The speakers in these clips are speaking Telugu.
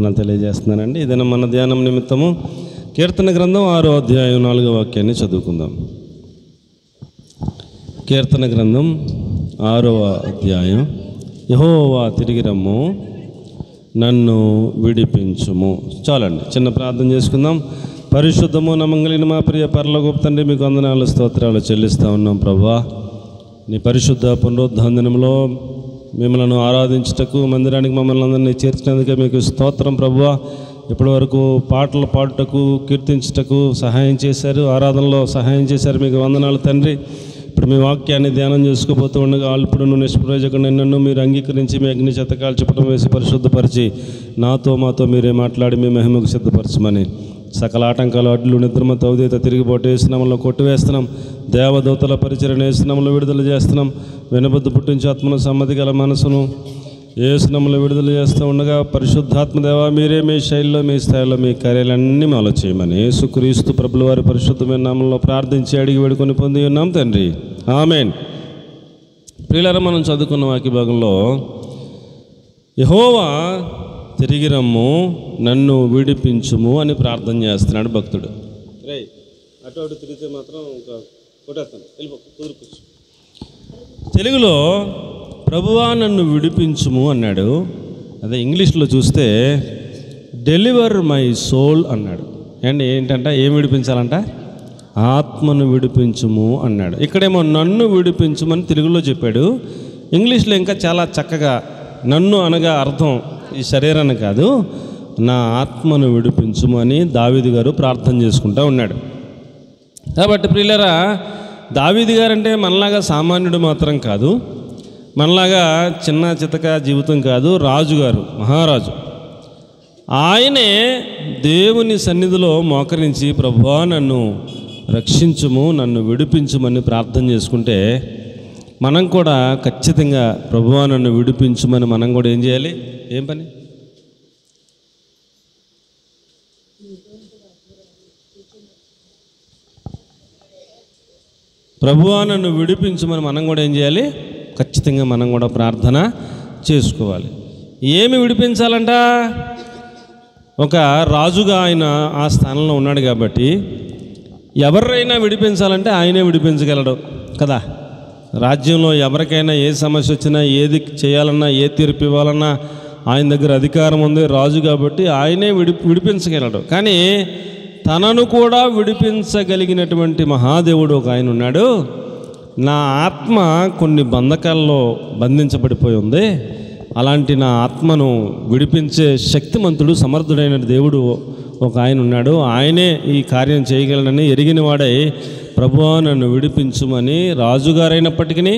వందనాలు తెలియజేస్తున్నానండి. ఇదైనా మన ధ్యానం నిమిత్తము కీర్తన గ్రంథం 6వ అధ్యాయం 4వ వాక్యాన్ని చదువుకుందాం. కీర్తన గ్రంథం 6వ అధ్యాయం. యెహోవా తిరిగి రమ్ము, నన్ను విడిపించుము. చాలండి, చిన్న ప్రార్థన చేసుకుందాం. పరిశుద్ధము నమ్మగలిగిన మా ప్రియ పరలోకపు తండ్రి, మీకు వందనాలు స్తోత్రాలు చెల్లిస్తూ ఉన్నాం. ప్రభువా, నీ పరిశుద్ధ పునరుద్ధానంలో మిమ్మల్ని ఆరాధించుటకు మందిరానికి మమ్మల్ని అందరినీ చేర్చినందుకే మీకు స్తోత్రం. ప్రభువా, ఇప్పటి వరకు పాటలు పాడుటకు, కీర్తించుటకు సహాయం చేశారు, ఆరాధనలో సహాయం చేశారు. మీకు వందనాలు తండ్రి. ఇప్పుడు మీ వాక్యాన్ని ధ్యానం చేసుకోబోతూ ఉండగా అల్పుడును నిష్ప్రయోజకుడు నన్ను మీరు అంగీకరించి మీ అగ్ని చేత కాల్చపటం వేసి పరిశుద్ధపరిచి మాతో మీరే మాట్లాడి మీ మహిమకు సిద్ధపరచమని సకల ఆటంకాలు, అడ్లు, నిద్రమత, ఔదేత, తిరిగిపోటు వేసినామంలో కొట్టివేస్తున్నాం. దేవదూతల పరిచరణ వేసినామంలో విడుదల చేస్తున్నాం. వెనుబద్దు పుట్టించి ఆత్మను సమ్మతి గల మనసును ఏసునామంలో విడుదల చేస్తూ ఉండగా పరిశుద్ధాత్మదేవ మీరే మీ శైలిలో, మీ స్థాయిలో మీ కార్యాలన్నీ మాలో చేయమని యేసుక్రీస్తు ప్రభుల వారి పరిశుద్ధమైన నామంలో ప్రార్థించి అడిగి వేడుకొని పొంది ఉన్నాం తండ్రి, ఆమేన్. ప్రియులారా, మనం చదువుకున్న వాక్య భాగంలో యెహోవా తిరిగి రమ్ము, నన్ను విడిపించుము అని ప్రార్థన చేస్తున్నాడు భక్తుడు. అటు అటు తిరిగితే మాత్రం కొట్టేస్తాను, కుదురుకొచ్చు. తెలుగులో ప్రభువా నన్ను విడిపించుము అన్నాడు. అదే ఇంగ్లీష్లో చూస్తే డెలివర్ మై సోల్ అన్నాడు. అండ్ ఏంటంట, ఏం విడిపించాలంట? ఆత్మను విడిపించుము అన్నాడు. ఇక్కడేమో నన్ను విడిపించుమని తెలుగులో చెప్పాడు. ఇంగ్లీష్లో ఇంకా చాలా చక్కగా నన్ను అనగా అర్థం ఈ శరీరాన్ని కాదు, నా ఆత్మను విడిపించుము అని దావీదు గారు ప్రార్థన చేసుకుంటూ ఉన్నాడు. కాబట్టి ప్రియులారా, దావీదు గారు అంటే మనలాగా సామాన్యుడు మాత్రం కాదు, మనలాగా చిన్న చితక జీవితం కాదు. రాజుగారు, మహారాజు. ఆయనే దేవుని సన్నిధిలో మోకరించి ప్రభువా నన్ను రక్షించుము, నన్ను విడిపించుమని ప్రార్థన చేసుకుంటే మనం కూడా ఖచ్చితంగా ప్రభువా నన్ను విడిపించుమని మనం కూడా ఏం చేయాలి? ఏం పని? ప్రభువా నన్ను విడిపించుమని మనం కూడా ఏం చేయాలి? ఖచ్చితంగా మనం కూడా ప్రార్థన చేసుకోవాలి. ఏమి విడిపించాలంట? ఒక రాజుగా ఆయన ఆ స్థానంలో ఉన్నాడు కాబట్టి ఎవరైనా విడిపించాలంటే ఆయనే విడిపించగలడు కదా. రాజ్యంలో ఎవరికైనా ఏ సమస్య వచ్చినా, ఏది చేయాలన్నా, ఏ తీర్పు ఇవ్వాలన్నా ఆయన దగ్గర అధికారం ఉంది, రాజు కాబట్టి ఆయనే విడిపించగలడు. కానీ తనను కూడా విడిపించగలిగినటువంటి మహాదేవుడు ఒక ఆయన ఉన్నాడు. నా ఆత్మ కొన్ని బంధకాల్లో బంధించబడిపోయి ఉంది, అలాంటి నా ఆత్మను విడిపించే శక్తిమంతుడు, సమర్థుడైన దేవుడు ఒక ఆయన ఉన్నాడు. ఆయనే ఈ కార్యం చేయగలనని ఎరిగిన వాడై ప్రభువా నన్ను విడిపించుమని రాజుగారైనప్పటికీ,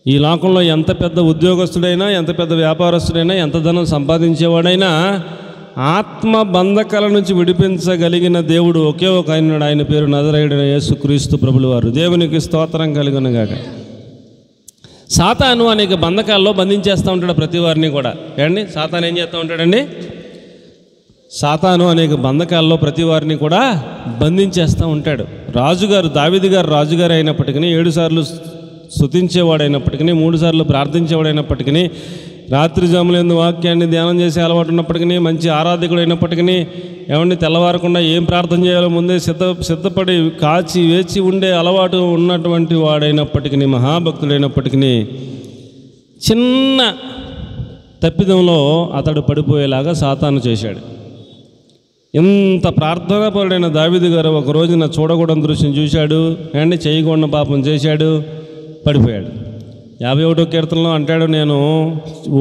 ఈ లోకంలో ఎంత పెద్ద ఉద్యోగస్తుడైనా, ఎంత పెద్ద వ్యాపారస్తుడైనా, ఎంత ధనం సంపాదించేవాడైనా ఆత్మ బంధకాల నుంచి విడిపించగలిగిన దేవుడు ఒకే ఒక ఆయన ఉన్నాడు. ఆయన పేరు నజరేయుడైన యేసుక్రీస్తు ప్రభుల వారు. దేవునికి స్తోత్రం కలుగునుగాక. సాతాను అనేక బంధకాల్లో బంధించేస్తూ ఉంటాడు ప్రతి వారిని కూడా. ఏమండి, సాతాను ఏం చేస్తూ ఉంటాడండి? సాతాను అనేక బంధకాల్లో ప్రతి వారిని కూడా బంధించేస్తూ ఉంటాడు. రాజుగారు, దావీదు గారు రాజుగారు అయినప్పటికీ, 7 సార్లు స్తుతించేవాడైనప్పటికీ, 3 సార్లు ప్రార్థించేవాడైనప్పటికీ, రాత్రి జాములందు వాక్యాన్ని ధ్యానం చేసే అలవాటు ఉన్నప్పటికీ, మంచి ఆరాధకుడు అయినప్పటికీ, ఏమండి తెల్లవారకుండా ఏం ప్రార్థన చేయాలో ముందే సిద్ధపడి కాచి వేచి ఉండే అలవాటు ఉన్నటువంటి వాడైనప్పటికీ, మహాభక్తుడైనప్పటికీ, చిన్న తప్పిదంలో అతడు పడిపోయేలాగా సాతాను చేశాడు. ఇంత ప్రార్థనాపరుడైన దావీదు గారు ఒక రోజున చూడకూడని దృశ్యం చూశాడు, అండి చేయకూడని పాపం చేశాడు, పడిపోయాడు. 51వ కీర్తనలో అంటాడు, నేను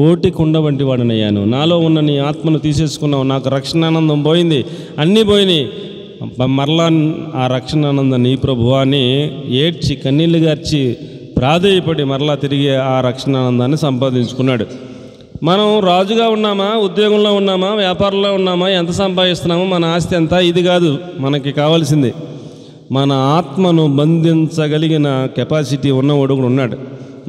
ఓటి కుండ వంటి వాడినయ్యాను, నాలో ఉన్న నీ ఆత్మను తీసేసుకున్నావు, నాకు రక్షణానందం పోయింది, అన్నీ పోయినాయి, మరలా ఆ రక్షణానందం నీ ప్రభువా అని ఏడ్చి కన్నీళ్ళు గార్చి ప్రాధేయపడి మరలా తిరిగి ఆ రక్షణానందాన్ని సంపాదించుకున్నాడు. మనం రాజుగా ఉన్నామా, ఉద్యోగంలో ఉన్నామా, వ్యాపారంలో ఉన్నామా, ఎంత సంపాదిస్తున్నామో, మన ఆస్తి ఎంత, ఇది కాదు మనకి కావాల్సింది. మన ఆత్మను బంధించగలిగిన కెపాసిటీ ఉన్నవాడు కూడా ఉన్నాడు.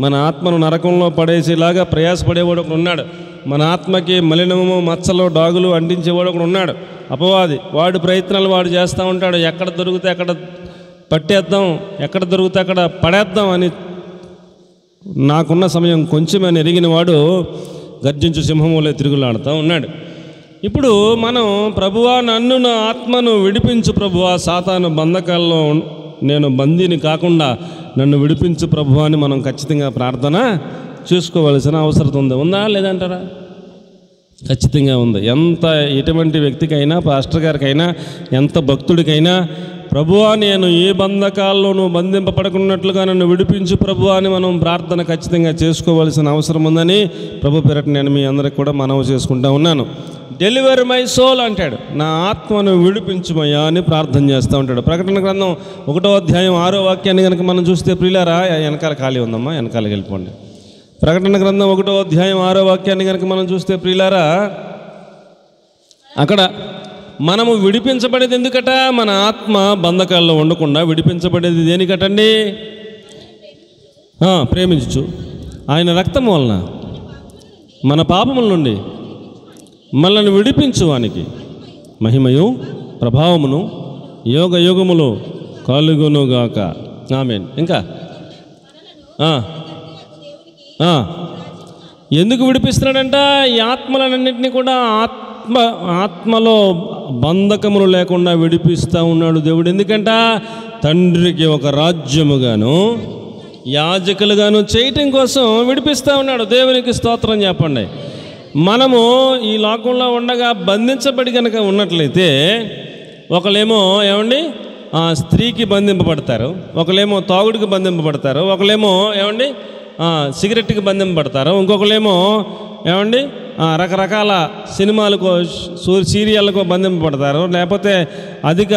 మన ఆత్మను నరకంలో పడేసేలాగా ప్రయాసపడేవాడు ఒకడు ఉన్నాడు. మన ఆత్మకి మలినము, మచ్చలు, డాగులు అంటించేవాడు ఒకడు ఉన్నాడు, అపవాది. వాడి ప్రయత్నాలు వాడు చేస్తూ ఉంటాడు. ఎక్కడ దొరికితే అక్కడ పట్టేద్దాం, ఎక్కడ దొరికితే అక్కడ పడేద్దాం అని నాకున్న సమయం కొంచెమని ఎరిగిన వాడు గర్జించు సింహములే తిరుగులాడుతూ ఉన్నాడు. ఇప్పుడు మనం ప్రభువా నన్ను నా ఆత్మను విడిపించు ప్రభువా, సాతాను బంధకాల్లో నేను బందీని కాకుండా నన్ను విడిపించు ప్రభువా అని మనం ఖచ్చితంగా ప్రార్థన చేసుకోవాల్సిన అవసరం ఉందా లేదంటారా? ఖచ్చితంగా ఉంది. ఎటువంటి వ్యక్తికైనా, పాస్టర్ గారికైనా, ఎంత భక్తుడికైనా ప్రభువా నేను ఏ బంధకాల్లోనూ బంధింపబడకున్నట్లుగా నన్ను విడిపించు ప్రభువా అని మనం ప్రార్థన ఖచ్చితంగా చేసుకోవాల్సిన అవసరం ఉందని ప్రభు పేరట నేను మీ అందరికి కూడా మనవి చేసుకుంటా ఉన్నాను. డెలివర్ మై సోల్ అంటాడు, నా ఆత్మను విడిపించుమయ్యా అని ప్రార్థన చేస్తూ ఉంటాడు. ప్రకటన గ్రంథం 1వ అధ్యాయం 6వ వాక్యాన్ని కనుక మనం చూస్తే ప్రియులారా, వెనకాల ఖాళీ ఉందమ్మా, వెనకాలకి వెళ్ళిపోండి. ప్రకటన గ్రంథం 1వ అధ్యాయం 6వ వాక్యాన్ని కనుక మనం చూస్తే ప్రియులారా, అక్కడ మనము విడిపించబడేది ఎందుకట? మన ఆత్మ బంధకాల్లో ఉండకుండా విడిపించబడేది దేనికటండి? ప్రేమించు ఆయన రక్తం వలన మన పాపముల నుండి మనల్ని విడిపించువానికి మహిమయు ప్రభావమును యోగ యుగములు కలుగునుగాక. ఆమేన్. ఇంకా ఎందుకు విడిపిస్తున్నాడంట? ఈ ఆత్మలన్నింటినీ కూడా ఆత్మలో బంధకములు లేకుండా విడిపిస్తూ ఉన్నాడు దేవుడు. ఎందుకంట తండ్రికి ఒక రాజ్యముగాను యాజకులుగాను చేయటం కోసం విడిపిస్తూ ఉన్నాడు. దేవునికి స్తోత్రం చెప్పండి. మనము ఈ లోకంలో ఉండగా బంధించబడి కనుక ఉన్నట్లయితే ఒకళ్ళేమో ఏమండి స్త్రీకి బంధింపబడతారు, ఒకళ్ళేమో తాగుడికి బంధింపబడతారు, ఒకళ్ళేమో ఏమండి సిగరెట్కి బంధింపబడతారు, ఇంకొకళ్ళేమో ఏమండి రకరకాల సినిమాలకు సీరియళ్ళకు బంధింపబడతారు, లేకపోతే అధిక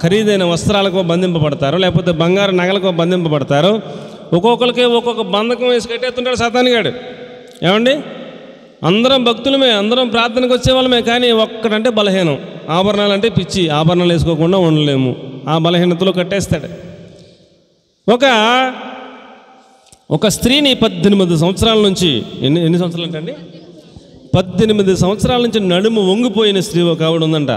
ఖరీదైన వస్త్రాలకు బంధింపబడతారు, లేకపోతే బంగారు నగలకు బంధింపబడతారు. ఒక్కొక్కరికి ఒక్కొక్క బంధకం వేసి కట్టేస్తుంటాడు సాతానుగాడు. ఏమండి అందరం భక్తులమే, అందరం ప్రార్థనకు వచ్చేవాళ్ళమే, కానీ ఒక్కడంటే బలహీనం, ఆభరణాలు అంటే పిచ్చి, ఆభరణాలు వేసుకోకుండా ఉండలేము, ఆ బలహీనతలో కట్టేస్తాడు. ఒక స్త్రీని 18 సంవత్సరాల నుంచి ఎన్ని సంవత్సరాలు అంటే 18 సంవత్సరాల నుంచి నడుము వంగిపోయిన స్త్రీ ఒక ఆవిడ ఉందంట.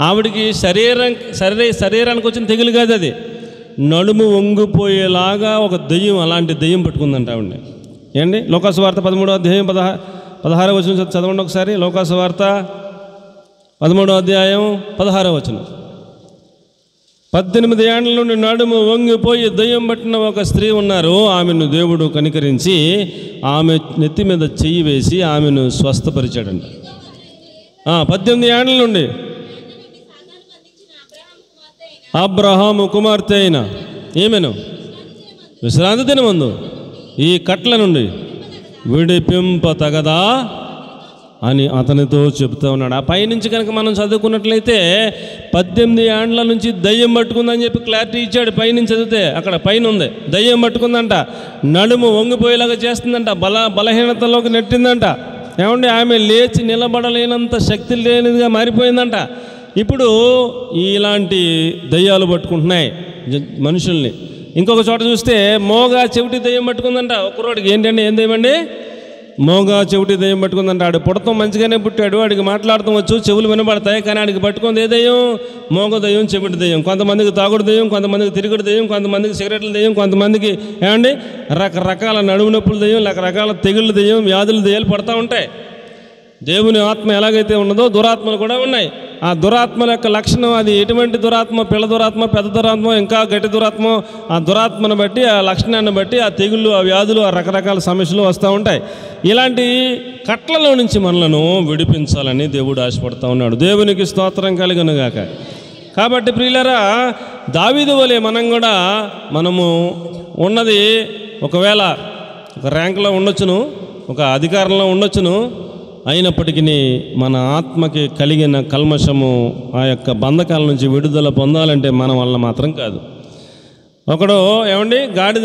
ఆవిడికి శరీరానికి వచ్చిన తెగులు కాదు, అది నడుము వంగిపోయేలాగా ఒక దెయ్యం, అలాంటి దెయ్యం పట్టుకుందంట ఆవిడని. ఏండి లోకాసు వార్త 13వ అధ్యాయం 16వ వచనం చదవండి ఒకసారి. లోకాసు వార్త 13వ అధ్యాయం 16వ వచనం. 18 ఏళ్ల నుండి నడుము వంగిపోయి దయ్యం పట్టిన ఒక స్త్రీ ఉన్నారు. ఆమెను దేవుడు కనికరించి ఆమె నెత్తి మీద చెయ్యి వేసి ఆమెను స్వస్థపరిచాడండి. 18 ఏళ్ల నుండి అబ్రహాము కుమార్తె అయిన ఈమెను విశ్రాంతి దినమందు ఈ కట్ల నుండి విడిపింపతగదా అని అతనితో చెప్తా ఉన్నాడు. ఆ పైనుంచి కనుక మనం చదువుకున్నట్లయితే 18 ఏండ్ల నుంచి దయ్యం పట్టుకుందని చెప్పి క్లారిటీ ఇచ్చాడు. పైనుంచి చదివితే అక్కడ పైన ఉంది, దయ్యం పట్టుకుందంట, నడుము వంగిపోయేలాగా చేస్తుందంట, బలహీనతలోకి నెట్టిందంట. ఏమండి ఆమె లేచి నిలబడలేనంత శక్తి లేనిదిగా మారిపోయిందంట. ఇప్పుడు ఇలాంటి దయ్యాలు పట్టుకుంటున్నాయి మనుషుల్ని. ఇంకొక చోట చూస్తే మోగా చెవిటి దయ్యం పట్టుకుందంట. ఒక్కరోడికి ఏంటంటే ఏం దయ్యమండి? మోగా చెవిటి దయ్యం పట్టుకుందంట. ఆడు పుడతాం మంచిగానే పుట్టాడు, వాడికి మాట్లాడతాం వచ్చు, చెవులు వినబడతాయి, కానీ ఆడికి పట్టుకుంది ఏ దయ్యం? మోగ దయ్యం, చెవిటి దయ్యం. కొంతమందికి తాగుడు దయ్యం, కొంతమందికి తిరుగుడు దయ్యం, కొంతమందికి సిగరెట్ల దయ్యం, కొంతమందికి ఏమండి రకరకాల నడుము నొప్పుల దయ్యం, రకరకాల తెగుళ్ళ దయ్యం, వ్యాధుల దయ్యాలు పడతా ఉంటాయి. దేవుని ఆత్మ ఎలాగైతే ఉన్నదో దురాత్మలు కూడా ఉన్నాయి. ఆ దురాత్మల యొక్క లక్షణం అది ఎటువంటి దురాత్మ, పిల్ల దురాత్మ, పెద్ద దురాత్మ, ఇంకా గట్టి దురాత్మ, ఆ దురాత్మను బట్టి, ఆ లక్షణాన్ని బట్టి ఆ తెగుళ్ళు, ఆ వ్యాధులు, ఆ రకరకాల సమస్యలు వస్తూ ఉంటాయి. ఇలాంటి కట్లలో నుంచి మనలను విడిపించాలని దేవుడు ఆశపడుతూ ఉన్నాడు. దేవునికి స్తోత్రం కలుగునుగాక. కాబట్టి ప్రియులారా, దావీదు వలె మనం కూడా మనము ఉన్నది ఒకవేళ ఒక ర్యాంకులో ఉండొచ్చును, ఒక అధికారంలో ఉండొచ్చును, అయినప్పటికీ మన ఆత్మకి కలిగిన కల్మషము, ఆ యొక్క బంధకాల నుంచి విడుదల పొందాలంటే మన వల్ల మాత్రం కాదు. ఒకడు ఏమండి గాడిద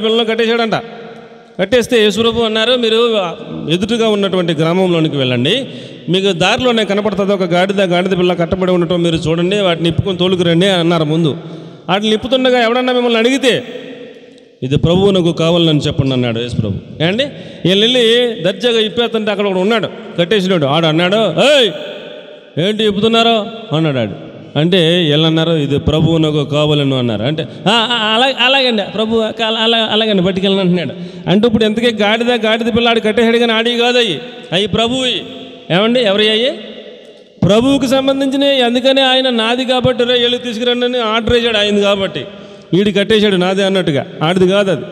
పిల్లను కట్టేశాడంట. కట్టేస్తే యేసుప్రభు అన్నారు, మీరు ఎదురుగా ఉన్నటువంటి గ్రామంలోనికి వెళ్ళండి, మీకు దారిలోనే కనపడుతుంది ఒక గాడిద పిల్ల కట్టబడి ఉండటం మీరు చూడండి, వాటిని నిప్పుకొని తోలుకురండి అన్నారు ముందు. వాటిని నిప్పుతుండగా ఎవడన్నా మిమ్మల్ని అడిగితే ఇది ప్రభువునకు కావాలని చెప్పండి అన్నాడు యేసుప్రభు. ఏమండి వీళ్ళు వెళ్ళి దర్జాగా ఇప్పేస్తుంటే అక్కడ ఒకడు ఉన్నాడు కట్టేసినాడు. ఆడు అన్నాడు, ఏయ్ ఏంటి ఇప్పుతున్నారో అన్నాడు. ఆడు అంటే వీళ్ళన్నారు ఇది ప్రభువునకు కావాలను అన్నారు. అంటే అలాగండి ప్రభు అలాగండి పట్టుకెళ్ళని అంటున్నాడు. అంటే ఇప్పుడు ఎంతకే గాడిద పిల్లాడు కట్టేసాడు, కానీ ఆడి కాదు అయ్యి ప్రభువి. ఏమండి ఎవరి అయ్యి? ప్రభువుకి సంబంధించినవి. అందుకనే ఆయన నాది కాబట్టి రే వెళ్ళి తీసుకురండి అని ఆర్డర్ వేసాడు. అయింది కాబట్టి వీడి కట్టేశాడు నాదే అన్నట్టుగా. ఆడిది కాదు అది.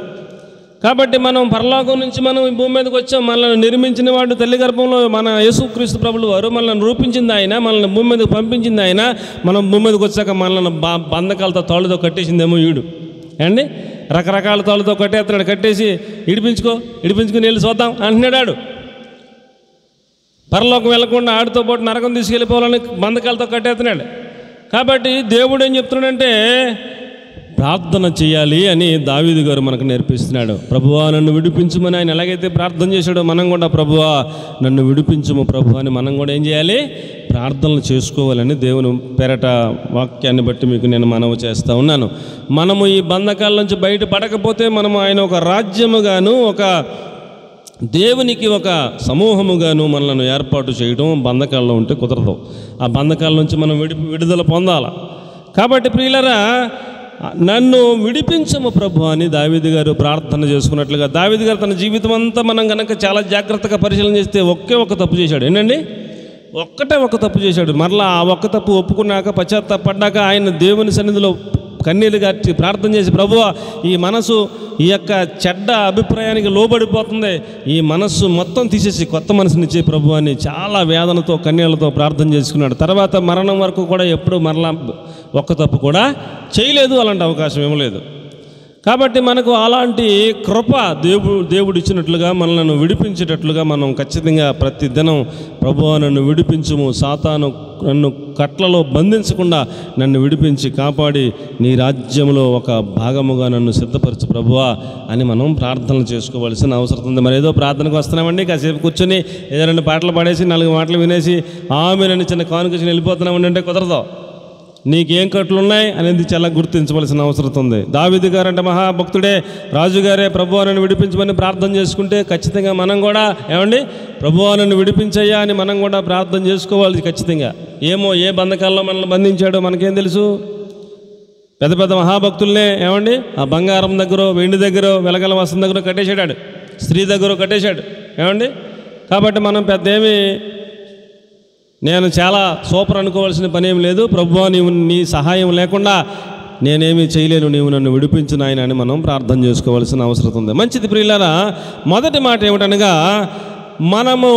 కాబట్టి మనం పరలోకం నుంచి మనం ఈ భూమి మీదకి వచ్చాం. మనల్ని నిర్మించిన వాడు తల్లి గర్భంలో మన యేసుక్రీస్తు ప్రభులు వారు మనల్ని రూపించింది ఆయన, మనల్ని భూమి మీదకి పంపించింది ఆయన. మనం భూమి మీదకి వచ్చాక మనల్ని బంధకాలతో తాళ్ళతో కట్టేసిందేమో వీడు అండి. రకరకాల తాళ్ళతో కట్టేస్తున్నాడు. కట్టేసి ఇడిపించుకుని వెళ్ళి చూద్దాం అంటున్నాడు. పరలోకం వెళ్లకుండా ఆడితో పాటు నరకం తీసుకెళ్ళిపోవాలని బంధకాలతో కట్టేస్తున్నాడు. కాబట్టి దేవుడు ఏం చెప్తున్నాడంటే ప్రార్థన చేయాలి అని దావీదు గారు మనకు నేర్పిస్తున్నాడు. ప్రభువా నన్ను విడిపించుమని ఆయన ఎలాగైతే ప్రార్థన చేశాడో మనం కూడా ప్రభువా నన్ను విడిపించుము ప్రభు అని మనం కూడా ఏం చేయాలి? ప్రార్థనలు చేసుకోవాలని దేవుని పేరట వాక్యాన్ని బట్టి మీకు నేను మనవి చేస్తూ ఉన్నాను. మనము ఈ బంధకాల నుంచి బయటపడకపోతే మనము ఆయన ఒక రాజ్యముగాను ఒక దేవునికి ఒక సమూహముగాను మనల్ని ఏర్పాటు చేయడం బంధకాల్లో ఉంటే కుదరదు. ఆ బంధకాల నుంచి మనం విడుదల పొందాలి. కాబట్టి ప్రియులరా నన్ను విడిపించము ప్రభు అని దావీదు గారు ప్రార్థన చేసుకున్నట్లుగా దావీదు గారు తన జీవితం అంతా మనం కనుక చాలా జాగ్రత్తగా పరిశీలన చేస్తే ఒకే ఒక తప్పు చేశాడు. ఏంటండి? ఒక్కటే ఒక తప్పు చేశాడు. మరలా ఆ ఒక్క తప్పు ఒప్పుకున్నాక పశ్చాత్తాపడ్డాక ఆయన దేవుని సన్నిధిలో కన్నీళ్ళు గార్చి ప్రార్థన చేసి ప్రభువా ఈ మనసు ఈ యొక్క చెడ్డ అభిప్రాయానికి లోబడిపోతుంది, ఈ మనస్సు మొత్తం తీసేసి కొత్త మనసునిచ్చే ప్రభు అని చాలా వేదనతో కన్నీళ్లతో ప్రార్థన చేసుకున్నాడు. తర్వాత మరణం వరకు కూడా ఎప్పుడు మరలా ఒక్క తప్పు కూడా చేయలేదు. అలాంటి అవకాశం ఏమలేదు. కాబట్టి మనకు అలాంటి కృప దేవుడు ఇచ్చినట్లుగా మనల్ని విడిపించేటట్లుగా మనం ఖచ్చితంగా ప్రతి దినం ప్రభువా నన్ను విడిపించుము, సాతాను నన్ను కట్లలో బంధించకుండా నన్ను విడిపించి కాపాడి నీ రాజ్యంలో ఒక భాగముగా నన్ను సిద్ధపరచు ప్రభువా అని మనం ప్రార్థనలు చేసుకోవాల్సిన అవసరం ఉంది. మరి ఏదో ప్రార్థనకు వస్తున్నామండి, కాసేపు కూర్చొని ఏదో 2 పాటలు పాడేసి 4 మాటలు వినేసి ఆమెనని చిన్న కానుకచ్చి వెళ్ళిపోతున్నామండి అంటే కుదరదు. నీకేం కట్లు ఉన్నాయి అనేది చాలా గుర్తించవలసిన అవసరం ఉంది. దావీదు గారు అంటే మహాభక్తుడే, రాజుగారే ప్రభువా నన్ను విడిపించమని ప్రార్థన చేసుకుంటే ఖచ్చితంగా మనం కూడా ఏమండి ప్రభువా నన్ను విడిపించయ్యా అని మనం కూడా ప్రార్థన చేసుకోవాలి ఖచ్చితంగా. ఏమో ఏ బంధకాల్లో మనల్ని బంధించాడో మనకేం తెలుసు. పెద్ద పెద్ద మహాభక్తుల్నే ఏమండి ఆ బంగారం దగ్గర, వెండి దగ్గర, వెలగల వస్త్రం దగ్గర కట్టేశాడు, స్త్రీ దగ్గర కట్టేశాడు ఏమండి. కాబట్టి మనం పెద్ద ఏమి నేను చాలా సూపర్ అనుకోవాల్సిన పని ఏం లేదు. ప్రభువా నీవు నీ సహాయం లేకుండా నేనేమీ చేయలేను, నీవు నన్ను విడిపించు నాయన అని మనం ప్రార్థన చేసుకోవాల్సిన అవసరం ఉంది. మంచిది ప్రియులారా, మొదటి మాట ఏమిటనగా మనము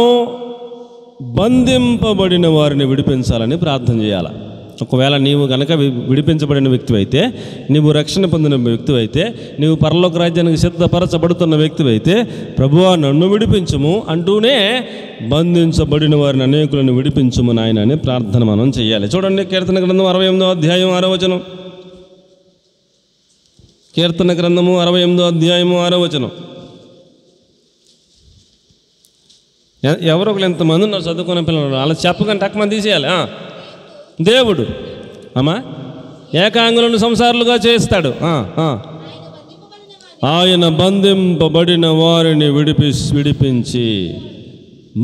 బంధింపబడిన వారిని విడిపించాలని ప్రార్థన చేయాలి. ఒకవేళ నీవు కనుక విడిపించబడిన వ్యక్తి అయితే, నీవు రక్షణ పొందిన వ్యక్తి అయితే, నీవు పరలోక రాజ్యానికి సిద్ధపరచబడుతున్న వ్యక్తి అయితే ప్రభువా నన్ను విడిపించుము అంటూనే బంధించబడిన వారిని అనేకులను విడిపించుము నాయన అని ప్రార్థన మనం చేయాలి. చూడండి కీర్తన గ్రంథం 68వ అధ్యాయం 6వ వచనం. కీర్తన గ్రంథము 68వ అధ్యాయము 6వ వచనం. ఎవరో ఒకరు ఎంతమంది ఉన్నారు చదువుకున్న పిల్లలు, అలా చెప్పకండి టక్కుమని తీసేయాలి. దేవుడు అమ్మా ఏకాంగులను సంసారులుగా చేస్తాడు. ఆయన బంధింపబడిన వారిని విడిపించి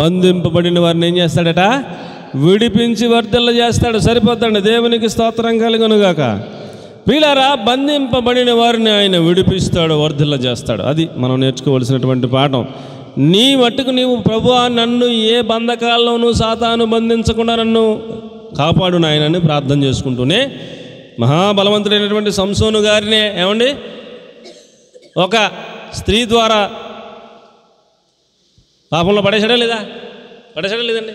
బంధింపబడిన వారిని ఏం చేస్తాడట? విడిపించి వర్ధిల్ల చేస్తాడు. సరిపోతాడు. దేవునికి స్తోత్రం కలుగునుగాక. ప్రియులారా, బంధింపబడిన వారిని ఆయన విడిపిస్తాడు, వర్ధిల్ల చేస్తాడు. అది మనం నేర్చుకోవలసినటువంటి పాఠం. నీ మట్టుకు నీవు ప్రభువా నన్ను ఏ బంధకాల్లోనూ సాతాను బంధించకుండా నన్ను కాపాడు నాయనని ప్రార్థన చేసుకుంటూనే మహాబలవంతుడైనటువంటి సంసోను గారినే ఏమండి ఒక స్త్రీ ద్వారా పాపంలో పడేసాడా లేదా? పడేసాడా లేదండి?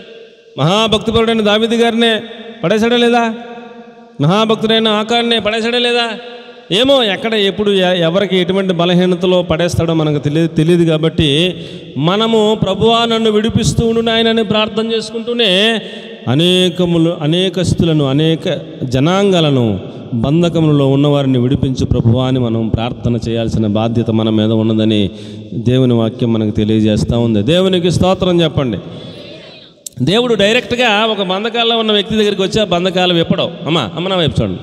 మహాభక్తిపరుడైన దావీదు గారినే పడేసాడా లేదా? మహాభక్తుడైన ఆకారునే పడేసాడా లేదా? ఏమో ఎక్కడ ఎప్పుడు ఎవరికి ఎటువంటి బలహీనతలో పడేస్తాడో మనకు తెలియదు. కాబట్టి మనము ప్రభువా నన్ను విడిపిస్తూ ఉండు నాయనని ప్రార్థన చేసుకుంటూనే అనేక స్థితులను, అనేక జనాంగాలను, బంధకములలో ఉన్నవారిని విడిపించు ప్రభువా అని మనం ప్రార్థన చేయాల్సిన బాధ్యత మన మీద ఉన్నదని దేవుని వాక్యం మనకు తెలియజేస్తూ ఉంది. దేవునికి స్తోత్రం చెప్పండి. దేవుడు డైరెక్ట్గా ఒక బంధకాల్లో ఉన్న వ్యక్తి దగ్గరికి వచ్చి ఆ బంధకాలు విప్పడం. అమ్మ వైపు చూడండి.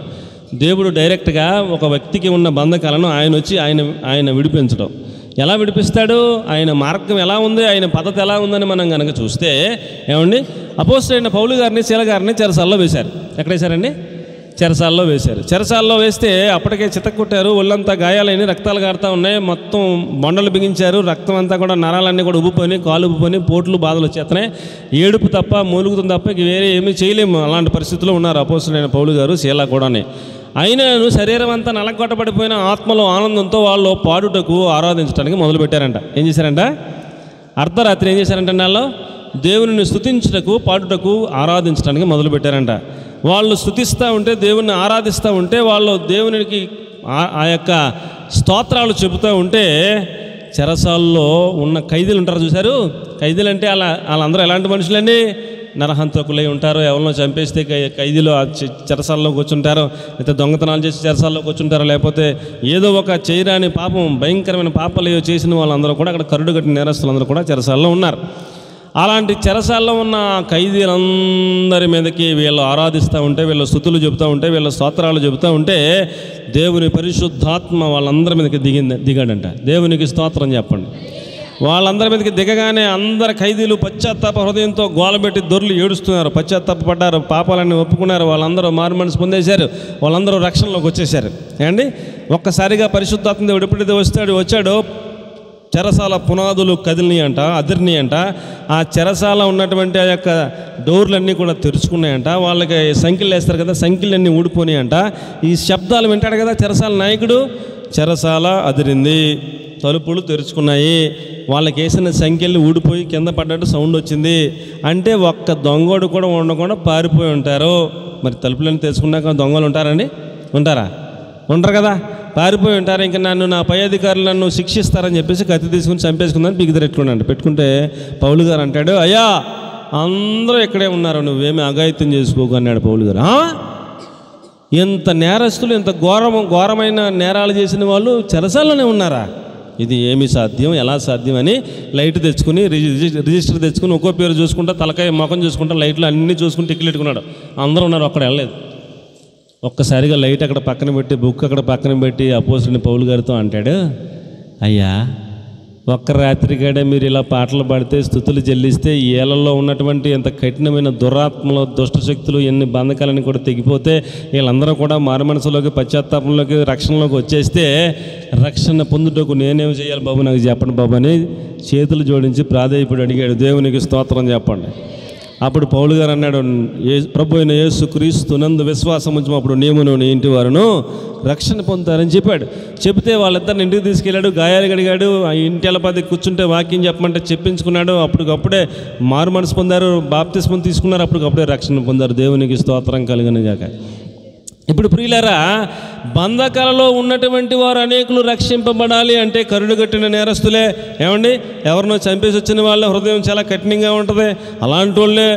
దేవుడు డైరెక్ట్గా ఒక వ్యక్తికి ఉన్న బంధకాలను ఆయన వచ్చి ఆయన విడిపించడం. ఎలా విడిపిస్తాడు? ఆయన మార్గం ఎలా ఉంది, ఆయన పద్ధతి ఎలా ఉందని మనం కనుక చూస్తే ఏమండి అపోస్తలుడైన పౌలు గారిని, శీల గారిని చెరసాల్లో వేశారు. ఎక్కడ వేశారండి? చెరసాల్లో వేశారు. చెరసాల్లో వేస్తే అప్పటికే చితక్కొట్టారు, ఒళ్ళంతా గాయాలైన రక్తాలు కారుతూ ఉన్నాయి, మొత్తం బొండలు బిగించారు, రక్తం అంతా కూడా నరాలన్నీ కూడా ఉబ్బుకొని కాలు ఉబ్బుకొని పోట్లు బాధలు వచ్చేస్తున్నాయి. ఏడుపు తప్ప మూలుగుతుంది తప్ప వేరే ఏమీ చేయలేము. అలాంటి పరిస్థితుల్లో ఉన్నారు అపోస్తలుడైన పౌలు గారు, శీల కూడానే. అయినను శరీరం అంతా నలగొట్టబడిపోయిన ఆత్మలో ఆనందంతో వాళ్ళు పాడుటకు ఆరాధించడానికి మొదలుపెట్టారంట. ఏం చేశారంట? అర్ధరాత్రి ఏం చేశారంటే వాళ్ళు దేవుని స్తుతించుటకు, పాడుటకు, ఆరాధించడానికి మొదలుపెట్టారంట. వాళ్ళు స్తుతిస్తూ ఉంటే, దేవుణ్ణి ఆరాధిస్తూ ఉంటే, వాళ్ళు దేవునికి ఆ యొక్క స్తోత్రాలు చెబుతూ ఉంటే, చెరసాల్లో ఉన్న ఖైదీలు ఉంటారు చూశారు. ఖైదీలు అంటే వాళ్ళందరూ ఎలాంటి మనుషులండి? నరహంతకులై ఉంటారు. ఎవరినో చంపేస్తే ఖైదీలు చెరసాల్లో కూర్చుంటారు, లేకపోతే దొంగతనాలు చేసి చెరసాల్లో కూర్చుంటారు, లేకపోతే ఏదో ఒక చేయరాని పాపం, భయంకరమైన పాపాలు చేసిన వాళ్ళందరూ కూడా అక్కడ కరుడు కట్టిన నేరస్తులందరూ కూడా చెరసాల్లో ఉన్నారు. అలాంటి చెరసాల్లో ఉన్న ఖైదీలందరి మీదకి వీళ్ళు ఆరాధిస్తూ ఉంటే, వీళ్ళ స్తుతులు చెబుతూ ఉంటే, వీళ్ళ స్తోత్రాలు చెబుతూ ఉంటే, దేవుని పరిశుద్ధాత్మ వాళ్ళందరి మీదకి దిగాడంట. దేవునికి స్తోత్రం చెప్పండి. వాళ్ళందరి మీదకి దిగగానే అందరు ఖైదీలు పశ్చాత్తాప హృదయంతో గోలబెట్టి దొర్లు ఏడుస్తున్నారు, పశ్చాత్తాపడ్డారు, పాపాలన్నీ ఒప్పుకున్నారు. వాళ్ళందరూ మారు మనసు పొందేశారు, వాళ్ళందరూ రక్షణలోకి వచ్చేసారు. ఏమండి, ఒక్కసారిగా పరిశుద్ధాత్మ దేవుడు ఎప్పుడైతే వచ్చాడో చెరసాల పునాదులు కదిలినాయి అంట, అదిరినాయి అంట. ఆ చెరసాల ఉన్నటువంటి ఆ యొక్క డోర్లన్నీ కూడా తెరుచుకున్నాయంట. వాళ్ళకి సంఖ్యలు వేస్తారు కదా, సంఖ్యలన్నీ ఊడిపోయినాయి అంట. ఈ శబ్దాలు వింటాడు కదా చెరసాల నాయకుడు, చెరసాల అదిరింది, తలుపులు తెరుచుకున్నాయి, వాళ్ళకి వేసిన సంఖ్యలు ఊడిపోయి కింద పడ్డట్టు సౌండ్ వచ్చింది. అంటే ఒక్క దొంగోడు కూడా ఉండకుండా పారిపోయి ఉంటారు. మరి తలుపులన్నీ తెరుచుకున్నాక దొంగలు ఉంటారండి? ఉంటారా? ఉండరు కదా, పారిపోయి ఉంటారు. ఇంకా నా పై అధికారులు నన్ను శిక్షిస్తారని చెప్పేసి కత్తి తీసుకుని చంపేసుకుందని బిగిదరెట్టుకున్నాడు. పెట్టుకుంటే పౌలు గారు అంటాడు, అయ్యా అందరూ ఇక్కడే ఉన్నారు, నువ్వేమీ అఘాయిత్యం చేసుకోకు అన్నాడు పౌలు గారు. ఇంత నేరస్తులు, ఇంత ఘోరమైన నేరాలు చేసిన వాళ్ళు చెరసాల్లోనే ఉన్నారా? ఇది ఏమి సాధ్యం, ఎలా సాధ్యం అని లైట్ తెచ్చుకుని రిజిస్టర్ తెచ్చుకుని ఒక్కో పేరు చూసుకుంటా, తలకాయ ముఖం చూసుకుంటా, లైట్లు అన్నీ చూసుకుని టిక్కెట్ పెట్టుకున్నాడు. అందరూ ఉన్నారు, అక్కడ వెళ్ళలేదు. ఒక్కసారిగా లైట్ అక్కడ పక్కన పెట్టి, బుక్ అక్కడ పక్కన పెట్టి అపోస్తలుడైన పౌలు గారితో అంటాడు, అయ్యా ఒక్క రాత్రికాడే మీరు ఇలా పాటలు పాడితే, స్తుతులు చెల్లిస్తే, ఏళ్లలో ఉన్నటువంటి ఎంత కఠినమైన దురాత్మలు, దుష్టశక్తులు, ఎన్ని బంధకాలని కూడా తెగిపోతే, వీళ్ళందరూ కూడా మారుమనసులోకి, పశ్చాత్తాపంలోకి, రక్షణలోకి వచ్చేస్తే, రక్షణ పొందుటకు నేనేం చేయాలి బాబు, నాకు చెప్పండి బాబు అని చేతులు జోడించి ప్రాధేయపడి అడిగాడు. దేవునికి స్తోత్రం చెప్పండి. అప్పుడు పౌలు గారు అన్నాడు, ప్రభు అయిన యేసు క్రీస్తునందు విశ్వాసం ఉంచి అప్పుడు నీవును నీ ఇంటి వారును రక్షణ పొందుతారని చెప్పాడు. చెబితే వాళ్ళిద్దరిని ఇంటికి తీసుకెళ్ళాడు, గాయాలు కడిగాడు, ఆ ఇంటి ఎలపది కూర్చుంటే వాక్యం చెప్పమంటే చెప్పించుకున్నాడు. అప్పటికప్పుడే మారు మనసు పొందారు, బాప్తిస్మం తీసుకున్నారు, అప్పటికప్పుడే రక్షణ పొందారు. దేవునికి స్తోత్రం కలుగును గాక. ఇప్పుడు ప్రియులారా, బంధకాలలో ఉన్నటువంటి వారు అనేకులు రక్షింపబడాలి అంటే కరుడు కట్టిన నేరస్తులే. ఏమండి, ఎవరినో చంపేసి వచ్చిన వాళ్ళ హృదయం చాలా కఠినంగా ఉంటుంది. అలాంటి వాళ్ళే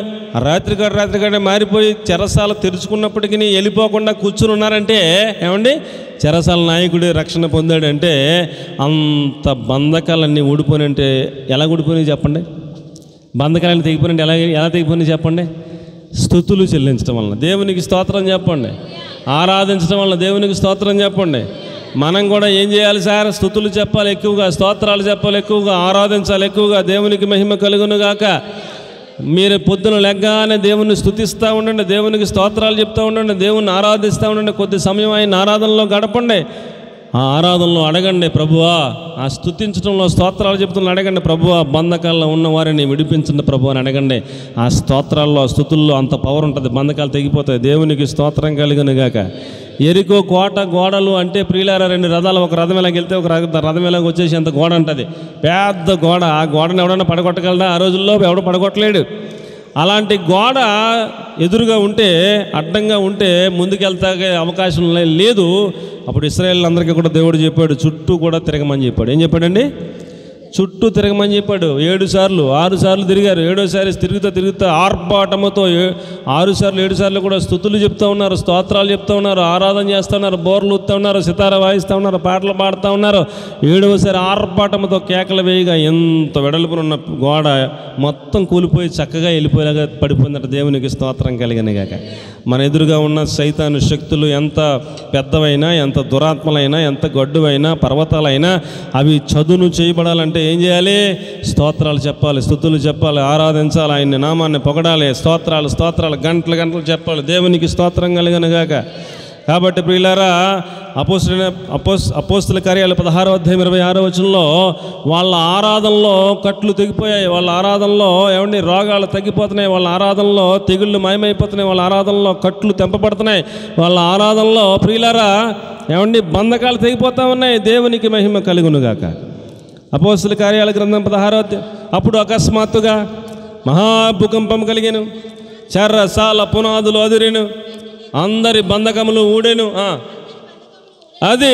రాత్రికాడే మారిపోయి చెరసాల తెరుచుకున్నప్పటికీ వెళ్ళిపోకుండా కూర్చుని ఉన్నారంటే, ఏమండి, చెరసాల నాయకుడే రక్షణ పొందాడంటే అంత బంధకాలన్నీ ఊడిపోయినంటే ఎలా ఊడిపోయినాయి చెప్పండి? బంధకాలన్నీ తెగిపోయినంటే ఎలా తెగిపోయినాయి చెప్పండి? స్తుతులు చెల్లించడం వలన దేవునికి స్తోత్రం చెప్పండి, ఆరాధించడం వలన దేవునికి స్తోత్రం చెప్పండి. మనం కూడా ఏం చేయాలి సార్? స్తుతులు చెప్పాలి ఎక్కువగా, స్తోత్రాలు చెప్పాలి ఎక్కువగా, ఆరాధించాలి ఎక్కువగా, దేవునికి మహిమ కలుగును గాక. మీరు పొద్దున లెగ్గానే దేవుణ్ణి స్తుతిస్తూ ఉండండి, దేవునికి స్తోత్రాలు చెప్తూ ఉండండి, దేవుణ్ణి ఆరాధిస్తూ ఉండండి. కొద్ది సమయం ఆయన ఆరాధనలో గడపండి. ఆ ఆరాధనలో అడగండి, ప్రభువా, ఆ స్తుతించడంలో, స్తోత్రాలు చెప్తున్న అడగండి, ప్రభువా బంధకాల్లో ఉన్న వారిని విడిపించండి ప్రభు అని అడగండి. ఆ స్తోత్రాల్లో, స్తుతుల్లో అంత పవర్ ఉంటుంది, బంధకాలు తెగిపోతాయి. దేవునికి స్తోత్రం కలుగును గాక. ఎరికో కోట గోడలు అంటే ప్రియులారా, 2 రథాలు, ఒక రథం ఎలాగ వెళ్తే ఒక రథం ఎలాగ వచ్చేసి అంత గోడ ఉంటుంది, పెద్ద గోడ. ఆ గోడను ఎవడన్నా పడగొట్టగలడా? ఆ రోజుల్లో ఎవడు పడగొట్టలేడు. అలాంటి గోడ ఎదురుగా ఉంటే, అడ్డంగా ఉంటే ముందుకెళ్తాగే అవకాశం లేదు. అప్పుడు ఇశ్రాయేలీయులందరికీ కూడా దేవుడు చెప్పాడు, చుట్టూ కూడా తిరగమని చెప్పాడు. ఏం చెప్పాడండి? చుట్టూ తిరగమని చెప్పాడు. 6 సార్లు తిరిగారు. 7వసారి తిరుగుతా ఆర్భాటముతో 6 సార్లు 7 సార్లు కూడా స్తుతులు చెప్తూ ఉన్నారు, స్తోత్రాలు చెప్తూ ఉన్నారు, ఆరాధన చేస్తూ ఉన్నారు, బోర్లు ఊస్తూ ఉన్నారు, సితార వాయిస్తూ ఉన్నారు, పాటలు పాడుతూ ఉన్నారు. 7వసారి ఆర్భాటముతో కేకలు వేయగా ఎంత వెడల్పునున్న గోడ మొత్తం కూలిపోయి చక్కగా వెళ్ళిపోయేలాగా పడిపోయిందట. దేవునికి స్తోత్రం కలిగిన గాక. మన ఎదురుగా ఉన్న సైతాను శక్తులు ఎంత పెద్దవైనా, ఎంత దురాత్మలైనా, ఎంత గడ్డువైనా, పర్వతాలైనా అవి చదును చేయబడాలంటే ఏం చేయాలి? స్తోత్రాలు చెప్పాలి, స్తుతులు చెప్పాలి, ఆరాధించాలి, ఆయన నామాన్ని పొగడాలి, స్తోత్రాలు గంటలు చెప్పాలి. దేవునికి స్తోత్రం కలుగునుగాక. కాబట్టి ప్రియులారా, అపోస్తుల కార్యాలు 16వ అధ్యాయం 26వ వచనంలో వాళ్ళ ఆరాధనలో కట్లు తెగిపోయాయి, వాళ్ళ ఆరాధనలో ఏమండి రోగాలు తగ్గిపోతున్నాయి, వాళ్ళ ఆరాధనలో తెగుళ్ళు మాయమైపోతున్నాయి, వాళ్ళ ఆరాధనలో కట్లు తెంపబడుతున్నాయి, వాళ్ళ ఆరాధనలో ప్రియులారా ఏమండి బంధకాలు తెగిపోతూ ఉన్నాయి. దేవునికి మహిమ కలుగునుగాక. అపోస్తుల కార్యాల గ్రంథం 16వ అధ్యాయం. అప్పుడు అకస్మాత్తుగా మహాభూకంపం కలిగెను, చెర్రసాల పునాదులు అదిరెను, అందరి బంధకములు ఊడెను. అది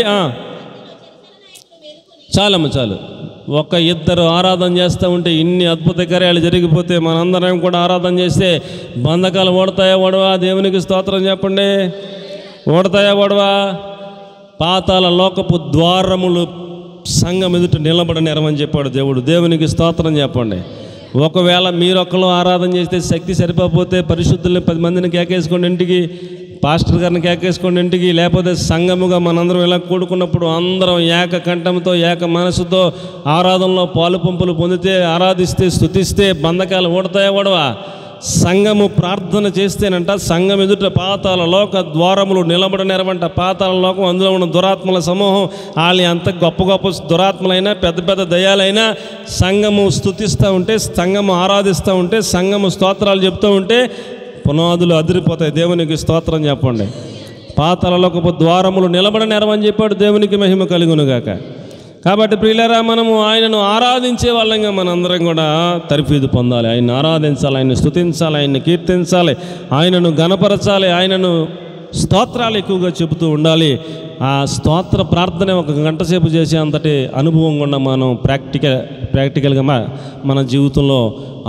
చాలు. ఒక ఇద్దరు ఆరాధన చేస్తూ ఉంటే ఇన్ని అద్భుత కార్యాలు జరిగిపోతే మనందరం కూడా ఆరాధన చేస్తే బంధకాలు ఓడతాయా ఓడవా? దేవునికి స్తోత్రం చెప్పండి. ఓడతాయా ఓడవా? పాతాళ లోకపు ద్వారములు సంఘం ఎదుట నిలబడనిరమని చెప్పాడు దేవుడు. దేవునికి స్తోత్రం చెప్పండి. ఒకవేళ మీరొక్కరు ఆరాధన చేస్తే శక్తి సరిపోతే పరిశుద్ధుల్ని 10 మందిని కేకేసుకోండి ఇంటికి, పాస్టర్ గారిని కేకేసుకోండి ఇంటికి, లేకపోతే సంఘముగా మనందరం ఇలా కూడుకున్నప్పుడు అందరం ఏక కంఠంతో ఏక మనసుతో ఆరాధనలో పాలు పంపులు పొందితే, ఆరాధిస్తే, స్తుతిస్తే బంధకాలు ఓడతాయా ఓడవా? సంఘము ప్రార్థన చేస్తేనంట సంఘం ఎదుట పాతాళ లోక ద్వారములు నిలబడనేరవంట. పాతాళ లోకం, అందులో ఉన్న దురాత్మల సమూహం, వాళ్ళు అంత గొప్ప దురాత్మలైనా పెద్ద దయ్యాలైనా సంఘము స్తుతిస్తూ ఉంటే, సంఘము ఆరాధిస్తూ ఉంటే, సంఘము స్తోత్రాలు చెప్తూ ఉంటే పునాదులు అదిరిపోతాయి. దేవునికి స్తోత్రం చెప్పండి. పాతాళ లోకపు ద్వారములు నిలబడనేరవని చెప్పాడు. దేవునికి మహిమ కలుగునుగాక. కాబట్టి ప్రియులారా, మనము ఆయనను ఆరాధించే వాళ్ళంగా మనందరం కూడా తర్ఫీదు పొందాలి. ఆయన్ని ఆరాధించాలి, ఆయన్ని స్తుతించాలి, ఆయన్ని కీర్తించాలి, ఆయనను గణపరచాలి, ఆయనను స్తోత్రాలు ఎక్కువగా చెబుతూ ఉండాలి. ఆ స్తోత్ర ప్రార్థన 1 గంట సేపు చేసే అంతటి అనుభవం కూడా మనం ప్రాక్టికల్గా మన జీవితంలో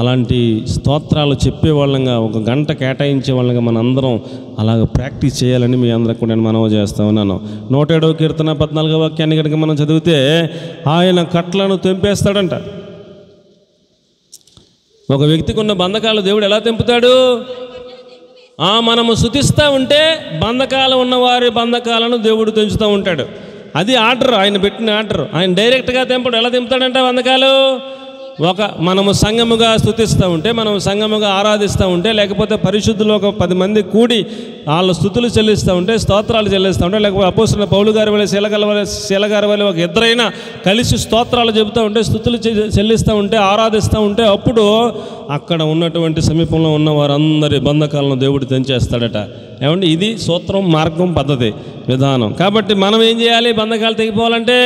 అలాంటి స్తోత్రాలు చెప్పేవాళ్ళంగా 1 గంట కేటాయించే వాళ్ళంగా మన అందరం అలాగ ప్రాక్టీస్ చేయాలని మీ అందరికి కూడా నేను మనవి చేస్తూ ఉన్నాను. 107వ కీర్తన 14వ వాక్యాన్ని కనుక మనం చదివితే, ఆయన కట్లను తెంపేస్తాడంట. ఒక వ్యక్తికి ఉన్న బంధకాలు దేవుడు ఎలా తెంపుతాడు? మనము స్తుతిస్తూ ఉంటే బంధకాలు ఉన్నవారి బంధకాలను దేవుడు తెంచుతూ ఉంటాడు. అది ఆర్డర్, ఆయన పెట్టిన ఆర్డర్. ఆయన డైరెక్ట్గా తెంపడు. ఎలా తెంపుతాడంట బంధకాలు? మనము సంఘముగా స్తుతిస్తూ ఉంటే, మనం సంఘముగా ఆరాధిస్తూ ఉంటే, లేకపోతే పరిశుద్ధులు 10 మంది కూడి వాళ్ళ స్తుతులు చెల్లిస్తూ ఉంటే, స్తోత్రాలు చెల్లిస్తూ ఉంటే, లేకపోతే అపోస్తలుడైన పౌలు గారి వల్ల శీలగారి వల్ల ఒక ఇద్దరైనా కలిసి స్తోత్రాలు చెబుతూ ఉంటే, స్తుతులు చెల్లిస్తూ ఉంటే, ఆరాధిస్తూ ఉంటే, అప్పుడు అక్కడ ఉన్నటువంటి సమీపంలో ఉన్న వారందరి బంధకాలను దేవుడు తెంచేస్తాడట. ఏమండి, ఇది సూత్రం, మార్గం, పద్ధతి, విధానం. కాబట్టి మనం ఏం చేయాలి? బంధకాలు తెగిపోవాలంటే,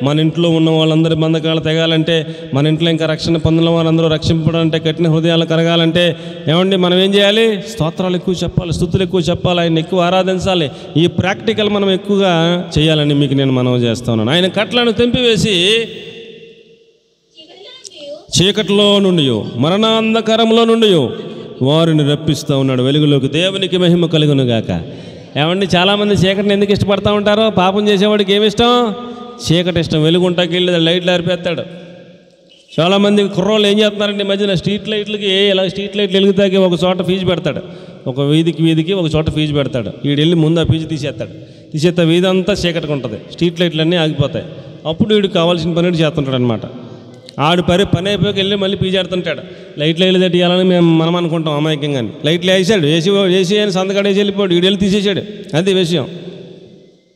మన ఇంట్లో ఉన్న వాళ్ళందరి బంధకాలు తెగాలంటే, మన ఇంట్లో ఇంకా రక్షణ పొందిన వారందరూ రక్షింపడాలంటే, కఠిన హృదయాలు కరగాలంటే ఏమండి మనం ఏం చేయాలి? స్తోత్రాలు ఎక్కువ చెప్పాలి, స్తుతులు ఎక్కువ చెప్పాలి, ఆయన ఎక్కువ ఆరాధించాలి. ఈ ప్రాక్టికల్ మనం ఎక్కువగా చేయాలని మీకు నేను మనవి చేస్తున్నాను. ఆయన కట్లను తెంపివేసి చీకటిలో నుండి, మరణాంధకారంలో నుండి వారిని రప్పిస్తూ ఉన్నాడు వెలుగులోకి. దేవునికి మహిమ కలుగునుగాక. ఏమండి, చాలామంది చీకటిని ఎందుకు ఇష్టపడతా ఉంటారో? పాపం చేసేవాడికి ఏమి ఇష్టం? చీకటి ఇష్టం. వెలుగుంటాకి వెళ్ళి లైట్లు ఆరిపేస్తాడు. చాలామంది కుర్రోళ్ళు ఏం చేస్తున్నారండి, మధ్యన స్ట్రీట్ లైట్లకి ఇలా స్ట్రీట్ లైట్లు వెలుగుతాకి ఒక చోట ఫీజు పెడతాడు. ఒక వీధికి ఒక చోట ఫీజు పెడతాడు. వీడు వెళ్ళి ముందు ఆ ఫీజు తీసేస్తే వీధి అంతా చీకటిగా ఉంటుంది, స్ట్రీట్ లైట్లన్నీ ఆగిపోతాయి. అప్పుడు వీడికి కావాల్సిన పని చేస్తుంటాడు అనమాట. ఆడు పని అయిపోయి వెళ్ళి మళ్ళీ పీజాడుతుంటాడు. లైట్లు వేలు తట్టియాలని మనం అనుకుంటాం అమాయకంగా. లైట్లు వేసాడు, వేసి అని సంతకాడు వేసి వెళ్ళిపోయాడు. వీడు వెళ్ళి తీసేసాడు. అది విషయం.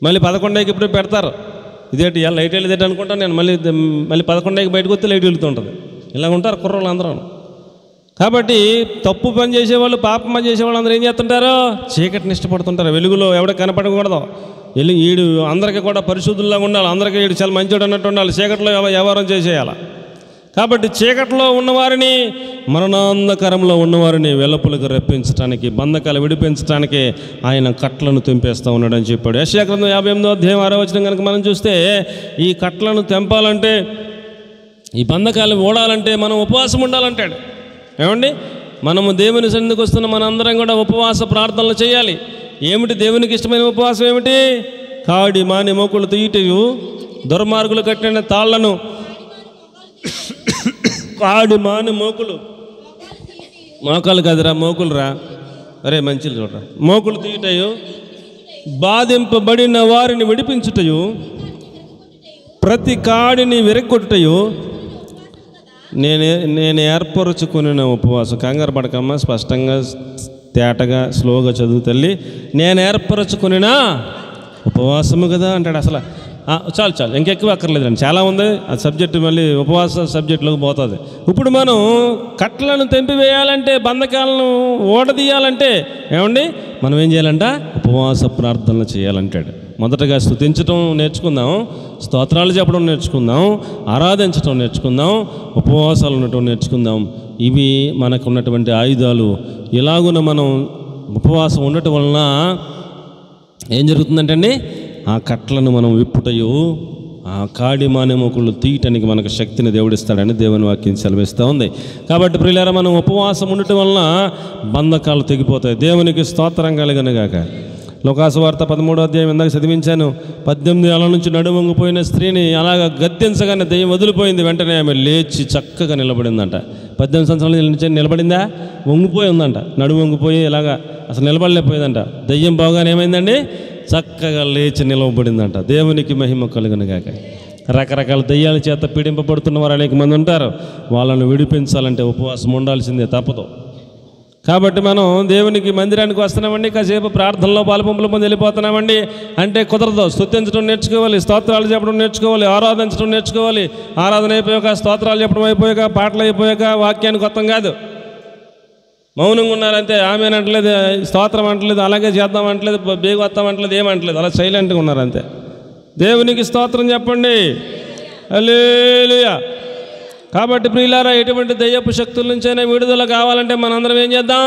మళ్ళీ 11కి ఇప్పుడు పెడతారు. ఇదేంటి ఇలా లైట్ వెళ్ళేదేంటి అనుకుంటాను నేను. మళ్ళీ 11కి బయటకు వస్తే లైట్ వెలుగుతుంటుంది. ఇలా ఉంటారు కుర్రోళ్ళు అందరూ. కాబట్టి తప్పు పని చేసేవాళ్ళు, పాపం పని చేసేవాళ్ళు అందరూ ఏం చేస్తుంటారు? చీకటిని ఇష్టపడుతుంటారు. వెలుగులో ఎవడ కనపడకూడదు. వీడు అందరికీ కూడా పరిశుద్ధుల్లాగా ఉండాలి, అందరికీ వీడు చాలా మంచివాడు అన్నట్టు ఉండాలి, చీకటిలో వ్యవహారం చేసేయాలి. కాబట్టి చీకటిలో ఉన్నవారిని, మరణాంధకారంలో ఉన్నవారిని వెలుపలకు రప్పించడానికి, బంధకాలు విడిపించడానికి ఆయన కట్లను తెంపేస్తూ ఉన్నాడని చెప్పాడు. యెషయా గ్రంథం 58వ అధ్యాయం 6వ వచనం కనుక మనం చూస్తే, ఈ కట్లను తెంపాలంటే, ఈ బంధకాలు ఓడాలంటే మనం ఉపవాసం ఉండాలంటాడు. ఏమండి, మనము దేవుని సన్నిధికి వస్తున్న మనందరం కూడా ఉపవాస ప్రార్థనలు చేయాలి. ఏమిటి దేవునికి ఇష్టమైన ఉపవాసం? ఏమిటి? కాడి మాని మోకులు తీయటయు, దుర్మార్గులు కట్టిన తాళ్లను, కాడి మాని మోకులు, మోకాలు కదరా మోకులు రా, అరే మంచిలు చూడరా, మోకులు తీయటయు, బాధింపబడిన వారిని విడిపించుటయు, ప్రతి కాడిని విరగొట్టుటయు, నేను ఏర్పరచుకున్న ఉపవాసం. కంగారు పడకమ్మా, స్పష్టంగా తేటగా స్లోగా చదువు తల్లి. నేను ఏర్పరచుకున్న ఉపవాసము కదా అంటాడు. అసలు చాలు ఇంకెక్కువ అక్కర్లేదండి, చాలా ఉంది ఆ సబ్జెక్టు. మళ్ళీ ఉపవాస సబ్జెక్టులోకి పోతుంది. ఇప్పుడు మనం కట్లను తెంపివేయాలంటే, బంధకాలను ఓడదీయాలంటే ఏమండి మనం ఏం చేయాలంట? ఉపవాస ప్రార్థనలు చేయాలంటాడు. మొదటగా స్తుతించడం నేర్చుకుందాం, స్తోత్రాలు చెప్పడం నేర్చుకుందాం, ఆరాధించడం నేర్చుకుందాం, ఉపవాసాలు ఉండటం నేర్చుకుందాం. ఇవి మనకు ఉన్నటువంటి ఆయుధాలు. ఇలాగున మనం ఉపవాసం ఉండటం వలన ఏం జరుగుతుందంటే అండి, ఆ కట్లను మనం విప్పుటయు, ఆ కాడి మానెముకలు తీయటానికి మనకు శక్తిని దేవుడిస్తాడని దేవుని వాక్యం సెలవిస్తూ ఉంది. కాబట్టి ప్రియులారా, మనం ఉపవాసం ఉండటం వలన బంధకాలు తెగిపోతాయి. దేవునికి స్తోత్రం కలుగునుగాక. లోకాసు వార్త 13వ అధ్యాయం ఇందాక చదివించాను. 18 ఏళ్ల నుంచి నడువంగిపోయిన స్త్రీని అలాగ గద్దించగానే దెయ్యం వదిలిపోయింది. వెంటనే ఆమె లేచి చక్కగా నిలబడిందంట. 18 సంవత్సరాల నుంచి నిలబడిందా? వంగిపోయి ఉందంట, నడుము వంగిపోయి ఇలాగా అసలు నిలబడలేకపోయిందంట. దెయ్యం బాగానే ఏమైందండి? చక్కగా లేచి నిలవబడిందంట. దేవునికి మహిమ కలుగునుగాక. రకరకాల దెయ్యాల చేత పీడింపబడుతున్న వారు అనేక మంది ఉంటారు. వాళ్ళను విడిపించాలంటే ఉపవాసం ఉండాల్సిందే, తప్పదు. కాబట్టి మనం దేవునికి మందిరానికి వస్తున్నామండి, కాసేపు ప్రార్థనలో పాలుపంపుల ముందు వెళ్ళిపోతున్నామండి అంటే కుదరదు. స్తుతించడం నేర్చుకోవాలి, స్తోత్రాలు చెప్పడం నేర్చుకోవాలి, ఆరాధించడం నేర్చుకోవాలి. ఆరాధన అయిపోయాక, స్తోత్రాలు చెప్పడం అయిపోయాక, పాటలు అయిపోయాక వాక్యానికి కొత్తం కాదు. మౌనంగా ఉన్నారంతే. ఆమె అంటలేదు, స్తోత్రం అంటలేదు, అలాగే చేద్దాం అంటలేదు, బేగు వస్తాం అంటలేదు, ఏమంటలేదు, అలా సైలెంట్గా ఉన్నారంతే. దేవునికి స్తోత్రం చెప్పండి. హల్లెలూయా. కాబట్టి ప్రియులారా, ఎటువంటి దయ్యపు శక్తుల నుంచైనా విడుదల కావాలంటే మనందరం ఏం చేద్దాం?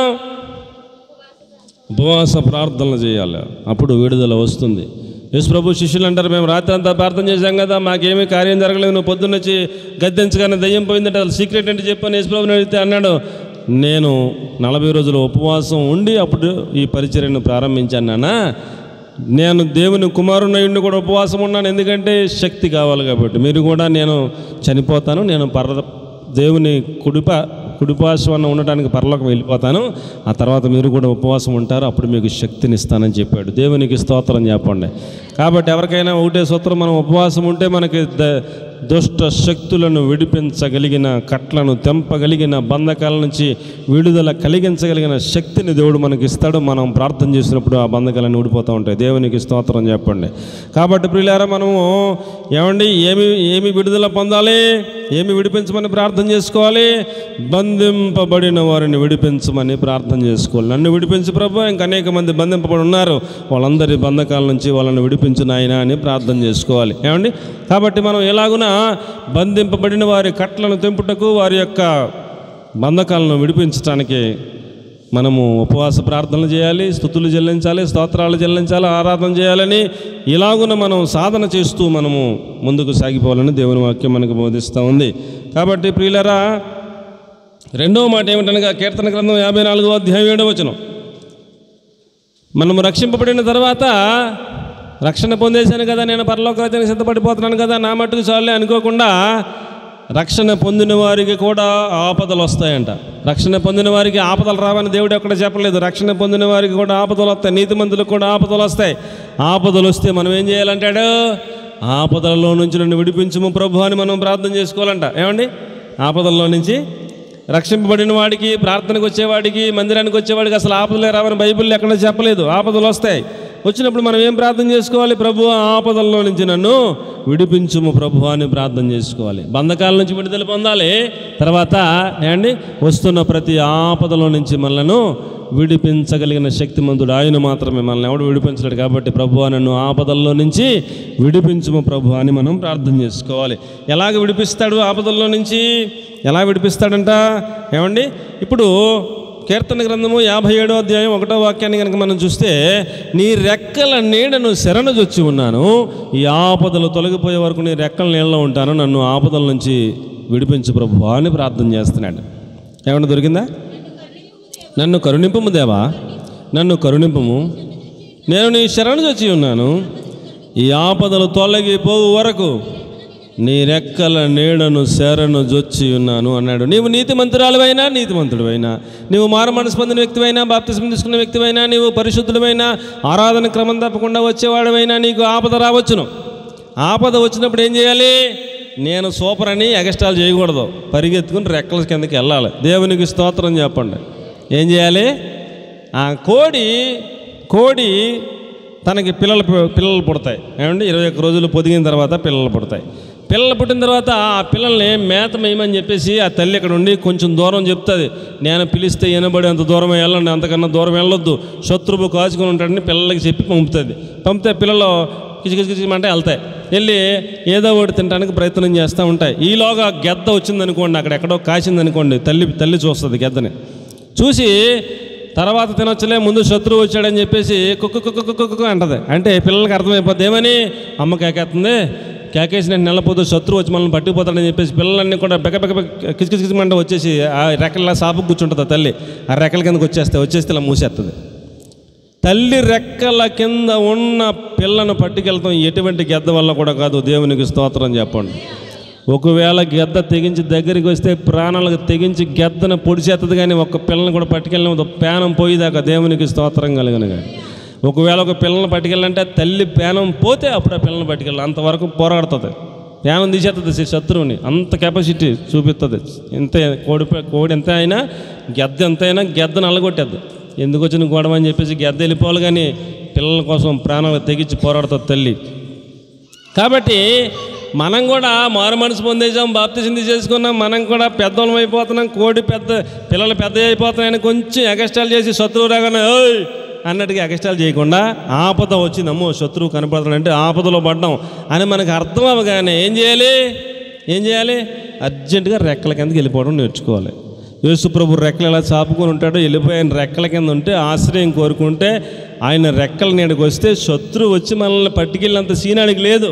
ఉపవాస ప్రార్థనలు చేయాలి. అప్పుడు విడుదల వస్తుంది. యేసు ప్రభు శిష్యులు అంటారు, మేము రాత్రి అంతా ప్రార్థన చేశాం కదా, మాకేమీ కార్యం జరగలేదు, నువ్వు పొద్దున్న వచ్చి గద్దెంచగానే దయ్యం పోయిందంటే అసలు సీక్రెట్ అంటే చెప్పని యేసు ప్రభుని అడిగితే అన్నాడు, నేను 40 రోజులు ఉపవాసం ఉండి అప్పుడు ఈ పరిచర్యను ప్రారంభించాను నాన్న. నేను దేవుని కుమారుని కూడా ఉపవాసం ఉన్నాను, ఎందుకంటే శక్తి కావాలి కాబట్టి. మీరు కూడా నేను చనిపోతాను, నేను దేవుని కుడిపార్శ్వాన ఉండటానికి పరలోకం వెళ్ళిపోతాను, ఆ తర్వాత మీరు కూడా ఉపవాసం ఉంటారు, అప్పుడు మీకు శక్తిని ఇస్తానని చెప్పాడు. దేవునికి స్తోత్రం చెప్పండి. కాబట్టి ఎవరికైనా ఒకటే సూత్రం, మనం ఉపవాసం ఉంటే మనకి దుష్ట శక్తులను విడిపించగలిగిన, కట్లను తెంపగలిగిన, బంధకాల నుంచి విడుదల కలిగించగలిగిన శక్తిని దేవుడు మనకి ఇస్తాడు. మనం ప్రార్థన చేసినప్పుడు ఆ బంధకాలను ఊడిపోతూ ఉంటాయి. దేవునికి స్తోత్రం చెప్పండి. కాబట్టి ప్రియులారా, మనము ఏమండి ఏమి విడుదల పొందాలి, ఏమి విడిపించమని ప్రార్థన చేసుకోవాలి? బంధింపబడిన వారిని విడిపించమని ప్రార్థన చేసుకోవాలి. నన్ను విడిపించు ప్రభు, ఇంకా అనేక మంది బంధింపబడి ఉన్నారు, వాళ్ళందరి బంధకాల నుంచి వాళ్ళని విడిపించు నాయనా అని ప్రార్థన చేసుకోవాలి. ఏమండి, కాబట్టి మనం ఎలాగున బంధింపబడిన వారి కట్లను తెంపుటకు, వారి యొక్క బంధకాలను విడిపించడానికి మనము ఉపవాస ప్రార్థనలు చేయాలి, స్తుతులు చెల్లించాలి, స్తోత్రాలు చెల్లించాలి, ఆరాధన చేయాలని ఇలాగున మనం సాధన చేస్తూ మనము ముందుకు సాగిపోవాలని దేవుని వాక్యం మనకు బోధిస్తూ ఉంది. కాబట్టి ప్రియులారా, రెండవ మాట ఏమిటనగా కీర్తన గ్రంథం 54వ అధ్యాయం 7వ వచనం. మనము రక్షింపబడిన తర్వాత, రక్షణ పొందేశాను కదా, నేను పరలోక రాజ్యానికి సిద్ధపడిపోతున్నాను కదా, నా మట్టుకు చాలే అనుకోకుండా రక్షణ పొందిన వారికి కూడా ఆపదలు వస్తాయంట. రక్షణ పొందిన వారికి ఆపదలు రావని దేవుడు ఎక్కడ చెప్పలేదు. రక్షణ పొందిన వారికి కూడా ఆపదలు వస్తాయి, నీతిమంతులకు కూడా ఆపదలు వస్తాయి. ఆపదలు వస్తే మనం ఏం చేయాలంటాడు? ఆపదలలో నుంచి నన్ను విడిపించుము ప్రభు అని మనం ప్రార్థన చేసుకోవాలంట. ఏమండి, ఆపదల్లో నుంచి రక్షింపబడిన వాడికి, ప్రార్థనకు వచ్చేవాడికి, మందిరానికి వచ్చేవాడికి అసలు ఆపదలే రావని బైబిల్లో ఎక్కడ చెప్పలేదు. ఆపదలు వస్తాయి. వచ్చినప్పుడు మనం ఏం ప్రార్థన చేసుకోవాలి? ప్రభు, ఆపదల్లో నుంచి నన్ను విడిపించుము ప్రభు అని ప్రార్థన చేసుకోవాలి. బంధకాల నుంచి విడుదల పొందాలి. తర్వాత ఏమండి, వస్తున్న ప్రతి ఆపదలో నుంచి మనలను విడిపించగలిగిన శక్తిమంతుడు ఆయన మాత్రమే. మనల్ని ఎవడు విడిపించలేడు. కాబట్టి ప్రభు, నన్ను ఆపదల్లో నుంచి విడిపించుము ప్రభు అని మనం ప్రార్థన చేసుకోవాలి. ఎలాగ విడిపిస్తాడు ఆపదల్లో నుంచి? ఎలా విడిపిస్తాడంట? ఏమండి, ఇప్పుడు కీర్తన గ్రంథము 57వ అధ్యాయం 1వ వాక్యాన్ని కనుక మనం చూస్తే, నీ రెక్కల నీడను శరణుజొచ్చి ఉన్నాను, ఈ ఆపదలు తొలగిపోయే వరకు నీ రెక్కల నీళ్ళలో ఉంటాను, నన్ను ఆపదల నుంచి విడిపించు ప్రభు అని ప్రార్థన చేస్తున్నాడు. ఏమన్నా దొరికిందా? నన్ను కరుణింపము దేవా, నన్ను కరుణింపము, నేను నీ శరణుజొచ్చి ఉన్నాను, ఈ ఆపదలు తొలగిపోవు వరకు నీ రెక్కల నీడను శరణు జొచ్చి ఉన్నాను అన్నాడు. నీవు నీతిమంతురాలువైనా, నీతిమంతుడివైనా, నీవు మారు మనసు పొందిన వ్యక్తివైనా, బాప్తిస్మం తీసుకున్న వ్యక్తివైనా, నీవు పరిశుద్ధుడమైనా, ఆరాధన క్రమం తప్పకుండా వచ్చేవాడివైనా నీకు ఆపద రావచ్చును. ఆపద వచ్చినప్పుడు ఏం చేయాలి? నేను సూపర్ అని ఎగస్ట్రాలు చేయకూడదు, పరిగెత్తుకుని రెక్కల కిందకి వెళ్ళాలి. దేవునికి స్తోత్రం చెప్పండి. ఏం చేయాలి? కోడి తనకి పిల్లలు పుడతాయి. ఏమండి 21 రోజులు పొదిగిన తర్వాత పిల్లలు పుడతాయి. పిల్లలు పుట్టిన తర్వాత ఆ పిల్లల్ని మేత మేయమని చెప్పేసి ఆ తల్లి ఇక్కడ ఉండి కొంచెం దూరం చెప్తుంది. నేను పిలిస్తే వినబడి అంత దూరం వెళ్ళండి, అంతకన్నా దూరం వెళ్ళొద్దు, శత్రువు కాచుకొని ఉంటాడని పిల్లలకి చెప్పి పంపుతుంది. పంపితే పిల్లలు కిచకిచకిచమంటే వెళ్తాయి. వెళ్ళి ఏదో ఒకటి తినడానికి ప్రయత్నం చేస్తూ ఉంటాయి. ఈలోగా గెద్ద వచ్చిందనుకోండి, అక్కడెక్కడో కాసిందనుకోండి, తల్లి చూస్తుంది గెద్దని. చూసి తర్వాత తినొచ్చలే, ముందు శత్రువు వచ్చాడని చెప్పేసి కుక్కు అంటది. అంటే పిల్లలకి అర్థమైపోద్ది ఏమని, అమ్మ కేకేస్తుంది, కేకేసిన నెలపోతూ శత్రువు వచ్చి మనల్ని పట్టుకుపోతాడని చెప్పేసి పిల్లలన్నీ కూడా కిచకిచమంటే వచ్చేసి ఆ రెక్కల సాపు కూర్చుంటుంది తల్లి. ఆ రెక్కల కిందకి వచ్చేస్తే ఇలా మూసేస్తుంది. తల్లి రెక్కల కింద ఉన్న పిల్లను పట్టుకెళ్తాం ఎటువంటి గెద్ద వల్ల కూడా కాదు. దేవునికి స్తోత్రం చెప్పండి. ఒకవేళ గెద్ద తెగించి దగ్గరికి వస్తే ప్రాణాలకు తెగించి గెద్దను పొడిచేస్తుంది, కానీ ఒక పిల్లని కూడా పట్టుకెళ్ళిన పేనం పోయేదాకా. దేవునికి స్తోత్రం కలిగిన. కానీ ఒకవేళ ఒక పిల్లల్ని పట్టుకెళ్ళాలంటే తల్లి పేనం పోతే అప్పుడు ఆ పిల్లల్ని పట్టుకెళ్ళాలి. అంతవరకు పోరాడుతుంది, పేనం తీసేస్తుంది శత్రువుని, అంత కెపాసిటీ చూపిస్తుంది. ఇంతే కోడి ఎంత అయినా గెద్ద ఎంతైనా గెద్దను అల్లగొట్టేద్ది. ఎందుకు వచ్చిన గొడవ అని చెప్పేసి గెద్ద వెళ్ళిపోవాలి, కానీ పిల్లల కోసం ప్రాణాలు తెగించి పోరాడుతుంది తల్లి. కాబట్టి మనం కూడా మారు మనసు పొందేసాం, బాప్తిసం చేసుకున్నాం, మనం కూడా పెద్దోళ్ళం అయిపోతున్నాం, పిల్లలు పెద్ద అయిపోతున్నాయని కొంచెం ఎగస్ట్రాలు చేసి శత్రువు రాగానే ఓయ్ అన్నట్టుగా ఎగస్ట్రాలు చేయకుండా ఆపద వచ్చింది, అమ్మో శత్రువు కనపడుతున్నాడంటే ఆపదలో పడ్డాం అని మనకు అర్థం అవ్వగానే ఏం చేయాలి? అర్జెంటుగా రెక్కల కిందకి వెళ్ళిపోవడం నేర్చుకోవాలి. యేసుప్రభు రెక్కలు ఎలా చాపుకొని ఉంటాడో వెళ్ళిపోయి ఆయన రెక్కల కింద ఉంటే ఆశ్రయం కోరుకుంటే ఆయన రెక్కల నీడకు వస్తే శత్రువు వచ్చి మనల్ని పట్టుకెళ్ళినంత సీనాడికి లేదు.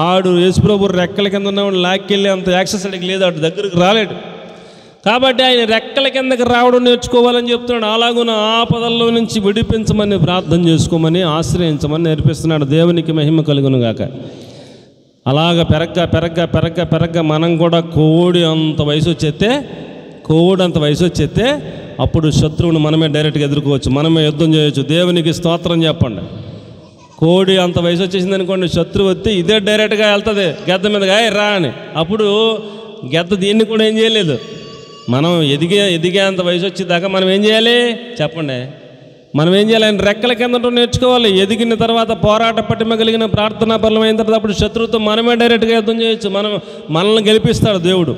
ఆడు యేసుప్రభు రెక్కల కింద ఉన్నవాడు లాక్కెళ్ళి అంత యాక్సెస్ అడిగి లేదు, ఆడు దగ్గరికి రాలేడు. కాబట్టి ఆయన రెక్కల కిందకి రావడం నేర్చుకోవాలని చెప్తున్నాడు. అలాగున ఆపదల్లో నుంచి విడిపించమని ప్రార్థన చేసుకోమని ఆశ్రయించమని నేర్పిస్తున్నాడు. దేవునికి మహిమ కలుగును గాక. అలాగ పెరగ్గా మనం కూడా కోడి అంత వయసు వచ్చేస్తే అప్పుడు శత్రువుని మనమే డైరెక్ట్గా ఎదుర్కోవచ్చు, మనమే యుద్ధం చేయొచ్చు. దేవునికి స్తోత్రం చెప్పండి. కోడి అంత వయసు వచ్చేసింది అనుకోండి, శత్రువు వస్తే ఇదే డైరెక్ట్గా వెళ్తుంది గెద్ద మీదగా రా అని. అప్పుడు గెద్ద దీన్ని కూడా ఏం చేయలేదు. మనం ఎదిగే అంత వయసు వచ్చేదాకా మనం ఏం చేయాలి చెప్పండి? మనం ఏం చేయాలి? ఆయన రెక్కల కింద నేర్చుకోవాలి. ఎదిగిన తర్వాత పోరాట పటిమ కలిగిన ప్రార్థనా పరమైన తర్వాత అప్పుడు శత్రువుతో మనమే డైరెక్ట్గా యుద్ధం చేయొచ్చు. మనల్ని గెలిపిస్తాడు దేవుడు,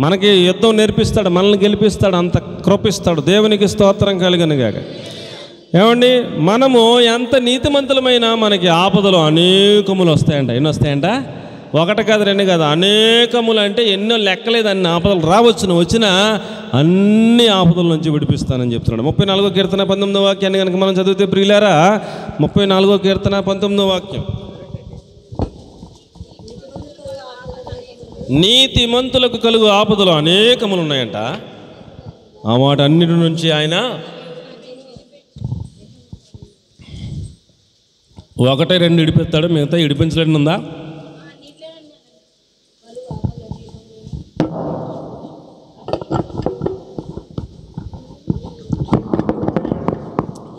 మనకి యుద్ధం నేర్పిస్తాడు, మనల్ని గెలిపిస్తాడు, అంత కృపిస్తాడు. దేవునికి స్తోత్రం కలుగునుగాక. ఏమండి, మనము ఎంత నీతిమంతులమైనా మనకి ఆపదలు అనేకములు వస్తాయంట. ఎన్ని వస్తాయంట? ఒకటి కాదు, రెండు కాదు, అనేకములు. అంటే ఎన్నో లెక్కలేదు అన్ని ఆపదలు రావచ్చును. వచ్చినా అన్ని ఆపదల నుంచి విడిపిస్తానని చెప్తున్నాడు. 34వ కీర్తన 19వ వాక్యాన్ని కనుక మనం చదివితే ప్రియులారా, 34వ కీర్తన 19వ వాక్యం, నీతిమంతులకు కలుగు ఆపదలు అనేకములు ఉన్నాయంట. ఆ మాట అన్నిటి నుంచి ఆయన ఒకటే రెండు ఇడిపిస్తాడు, మిగతా ఇడిపించలేని ఉందా?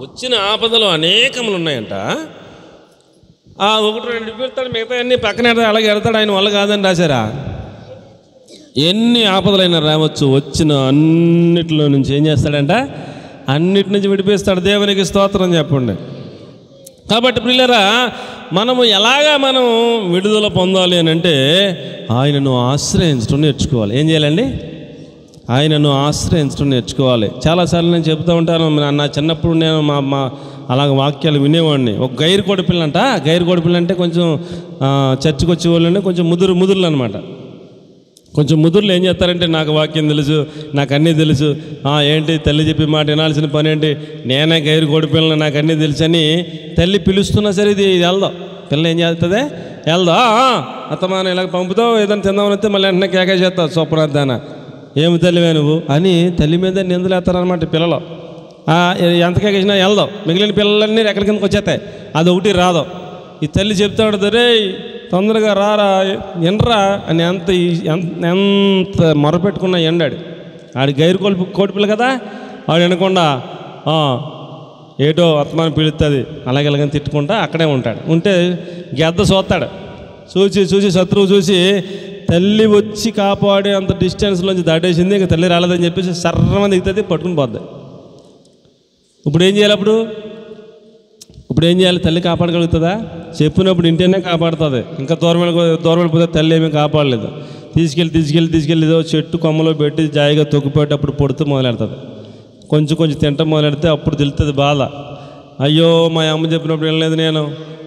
వచ్చిన ఆపదలు అనేకములు ఉన్నాయంట. ఒకటి రెండు ఇడిపిస్తాడు, మిగతా అన్ని పక్కన అలాగే ఎడతాడు. ఆయన వల్ల కాదని రాశారా? ఎన్ని ఆపదలైనా రావచ్చు, వచ్చిన అన్నిటిలో నుంచి ఏం చేస్తాడంట? అన్నిటి నుంచి విడిపిస్తాడు. దేవునికి స్తోత్రం చెప్పండి. కాబట్టి ప్రియులారా, మనము ఎలాగా మనం విడుదల పొందాలి అని అంటే ఆయనను ఆశ్రయించడం నేర్చుకోవాలి. ఏం చేయాలండి? ఆయనను ఆశ్రయించడం నేర్చుకోవాలి. చాలాసార్లు నేను చెప్తూ ఉంటాను, నా చిన్నప్పుడు నేను మా అలాగ వాక్యాలు వినేవాడిని. ఒక గైరు కోడిపిల్ల అంట. గైరు కోడిపిల్ల అంటే కొంచెం చర్చికి వచ్చేవాళ్ళని కొంచెం ముదురులు అనమాట. కొంచెం ముదురులు ఏం చేస్తారంటే, నాకు వాక్యం తెలుసు, నాకు అన్నీ తెలుసు, ఏంటి తల్లి చెప్పి మాట వినాల్సిన పని ఏంటి, నేనే గైరు కోడిపిల్లని, నాకు అన్నీ తెలుసు అని తల్లి పిలుస్తున్నా సరే ఇది వెళ్దాం. పిల్ల ఏం చేస్తుంది? వెళ్దా అత్తమాన ఇలాగ పంపుతావు, ఏదైనా తిందామని వస్తే మళ్ళీ వెంటనే కేకే చేస్తావు, సూపరాద్దాన ఏమి తల్లివే నువ్వు అని తల్లి మీద నిందలు వేస్తారనమాట పిల్లలు. ఎంత కేకేసినా వెళ్దాం, మిగిలిన పిల్లలన్నీ రెక్కల కిందకి వచ్చేస్తాయి, అది ఒకటి రాదు. ఈ తల్లి చెప్తా ఉంటుంది, రే తొందరగా రారా ఎండ్రా అని. ఎంత మొరపెట్టుకున్నా ఎండాడు. ఆడి గైరు కోడిపిల్ల కదా, ఆడు వినకుండా ఏటో అత్తమాని పిలుస్తుంది అలాగెలాగని తిట్టుకుంటా అక్కడే ఉంటాడు. ఉంటే గెద్ద చూస్తాడు, చూసి శత్రువు చూసి తల్లి వచ్చి కాపాడే అంత డిస్టెన్స్లోంచి దాటేసింది, ఇంకా తల్లి రాలేదని చెప్పేసి సర్రమని దిగుతుంది, పట్టుకుని పోద్ది. ఇప్పుడు ఏం చేయాలి? ఇప్పుడు ఏం చేయాలి? తల్లి కాపాడగలుగుతుందా? చెప్పినప్పుడు ఇంటనే కాపాడుతుంది. ఇంకా దూరం వెళ్ళిపోతే తల్లి ఏమీ కాపాడలేదు. తీసుకెళ్ళి ఏదో చెట్టు కొమ్మలో పెట్టి జాయిగా తొక్కిపోయేటప్పుడు పొడుతూ మొదలెడుతుంది. కొంచెం తింటం మొదలెడితే అప్పుడు తెలుస్తుంది బాధ. అయ్యో మా అమ్మ చెప్పినప్పుడు వెళ్ళలేదు, నేను